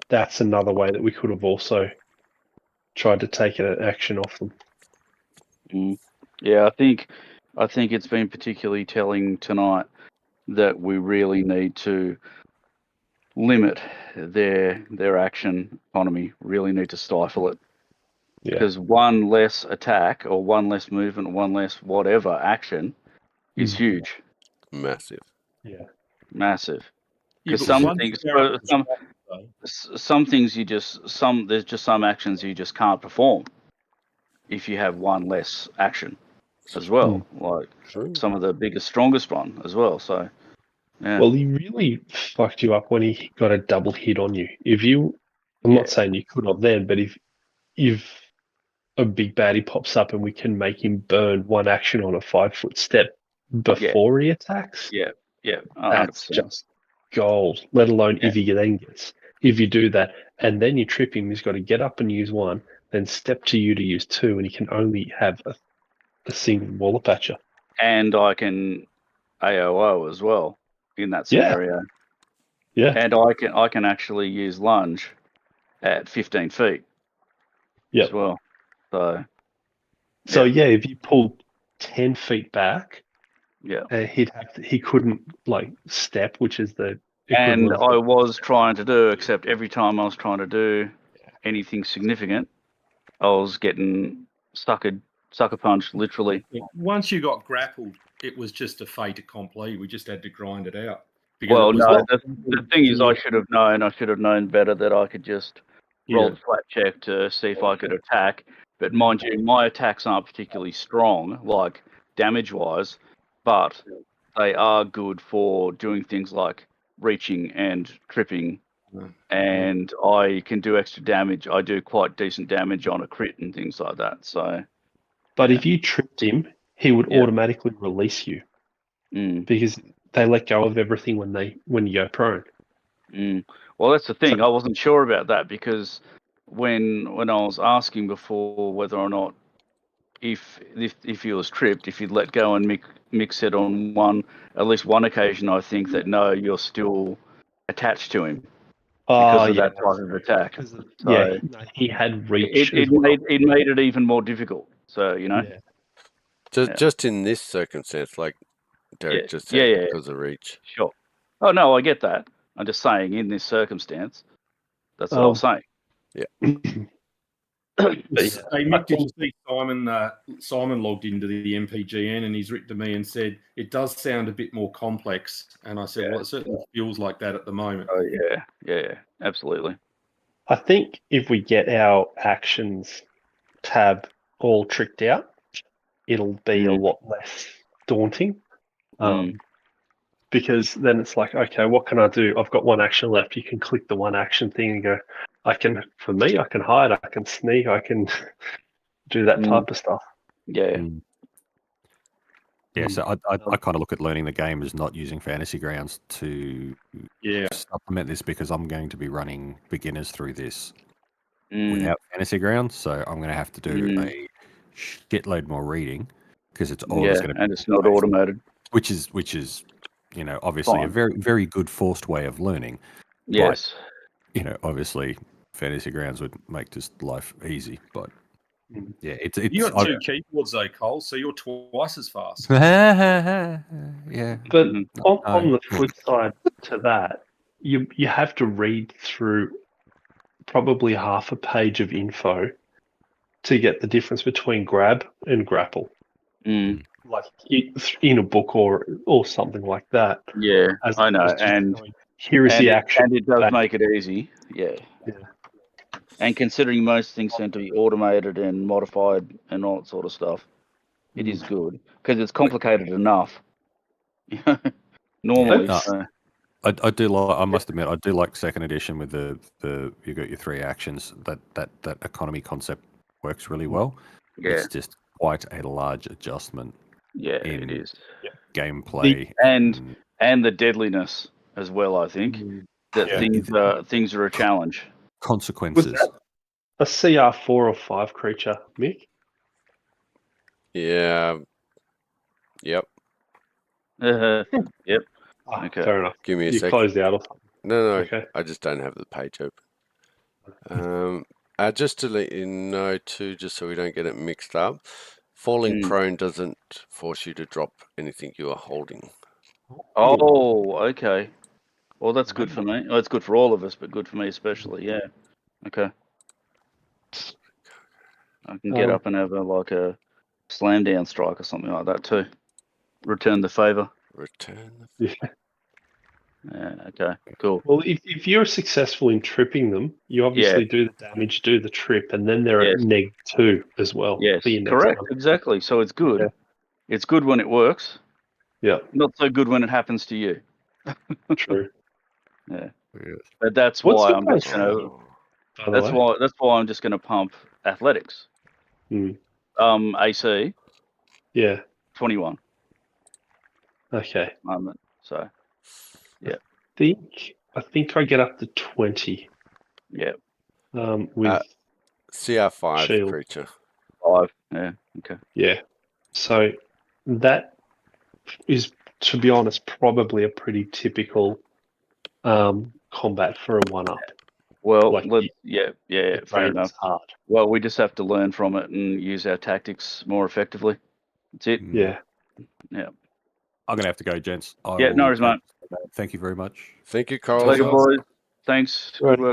That's another way that we could have also tried to take an action off them. Yeah, I think it's been particularly telling tonight that we really need to limit their action economy. Really need to stifle it. Yeah. Because one less attack or one less movement, one less whatever action is huge. Massive. Yeah. Massive. Because Yeah, some things there's just some actions you just can't perform if you have one less action as well. Like some of the biggest, strongest one as well. So yeah. Well, he really fucked you up when he got a double hit on you. I'm not saying you could have then, but if a big baddie pops up and we can make him burn one action on a 5-foot step before he attacks, that's 100%. just gold. Let alone if you do that and then you trip him, he's got to get up and use one, then step to you to use 2, and he can only have a single wallop at you. And I can AOO as well in that scenario. Yeah. And I can actually use lunge at 15 feet as well. So if you pulled 10 feet back, he couldn't step, which is the and equivalent. I was trying to do, except every time I was trying to do anything significant, I was getting sucker punched, literally. Once you got grappled, it was just a fait accompli. We just had to grind it out. Well, no, the thing is, I should have known better that I could just roll the flat check to see if I could attack. But mind you, my attacks aren't particularly strong, like damage-wise, but they are good for doing things like reaching and tripping, and I can do extra damage. I do quite decent damage on a crit and things like that. So, but if you tripped him, he would automatically release you because they let go of everything when you go prone. Mm. Well, that's the thing. I wasn't sure about that because when I was asking before whether or not if he was tripped, if you'd let go and mix it on at least one occasion, I think that no, you're still attached to him because of that type of attack. So he had reach. It made it even more difficult. So Just in this circumstance, like Derek just said, because of reach. Sure. Oh no, I get that. I'm just saying in this circumstance, that's what I was saying. Yeah. Hey Mick, did you see Simon logged into the MPGN and he's written to me and said it does sound a bit more complex, and I said, well, it certainly feels like that at the moment. Oh yeah, absolutely. I think if we get our actions tab all tricked out, it'll be a lot less daunting. Because then it's like, okay, what can I do? I've got one action left. You can click the one action thing and go, I can hide, I can sneak, I can do that type of stuff. Yeah. Yeah, so I kind of look at learning the game as not using Fantasy Grounds to supplement this, because I'm going to be running beginners through this without Fantasy Grounds, so I'm going to have to do a shitload more reading because it's always going to be, and it's not automated, which is obviously a very, very good forced way of learning. Yes, but, obviously Fantasy Grounds would make this life easy, but. Yeah, it's you got 2 keyboards though, Cole, so you're twice as fast. Yeah, but on the flip side to that, you have to read through probably half a page of info to get the difference between grab and grapple. Like in a book or something like that. Yeah, I know, and here is the action, and it does make it easy. Yeah. And considering most things seem to be automated and modified and all that sort of stuff, it is good because it's complicated enough. Normally, I do like. I must admit, I do like second edition with the you got your 3 actions. That economy concept works really well. Yeah, it's just quite a large adjustment. Yeah, it is. Gameplay and the deadliness as well. I think that things are a challenge. Consequences. Was that a CR 4 or 5 creature, Mick? Yeah. Yep. Yep. Okay. Fair enough. Give me a you second. Closed out or something. No. Okay. I just don't have the page open. Just to let you know too, just so we don't get it mixed up, falling prone doesn't force you to drop anything you are holding. Oh, okay. Well, that's good for me. Well, it's good for all of us, but good for me especially. Yeah. Okay. I can get up and have a slam down strike or something like that too. Return the favor. Yeah. Okay. Cool. Well, if you're successful in tripping them, you obviously do the damage, do the trip, and then they're at -2 as well. Yes. Correct. Exactly. So it's good. Yeah. It's good when it works. Yeah. Not so good when it happens to you. True. Yeah. But that's why I'm just gonna. That's why I'm just gonna pump athletics. AC. Yeah. 21. Okay. So. Yeah. I think I get up to 20. Yeah. With CR5 shield. creature. 5. Yeah. Okay. Yeah. So that is, to be honest, probably a pretty typical combat for a 1-up. Well, fair enough. Hard. Well, we just have to learn from it and use our tactics more effectively. That's it. Yeah. Yeah. I'm going to have to go, gents. No worries, mate. Thank you very much. Thank you, Carl. Pleasure, boys. Thanks. Good work.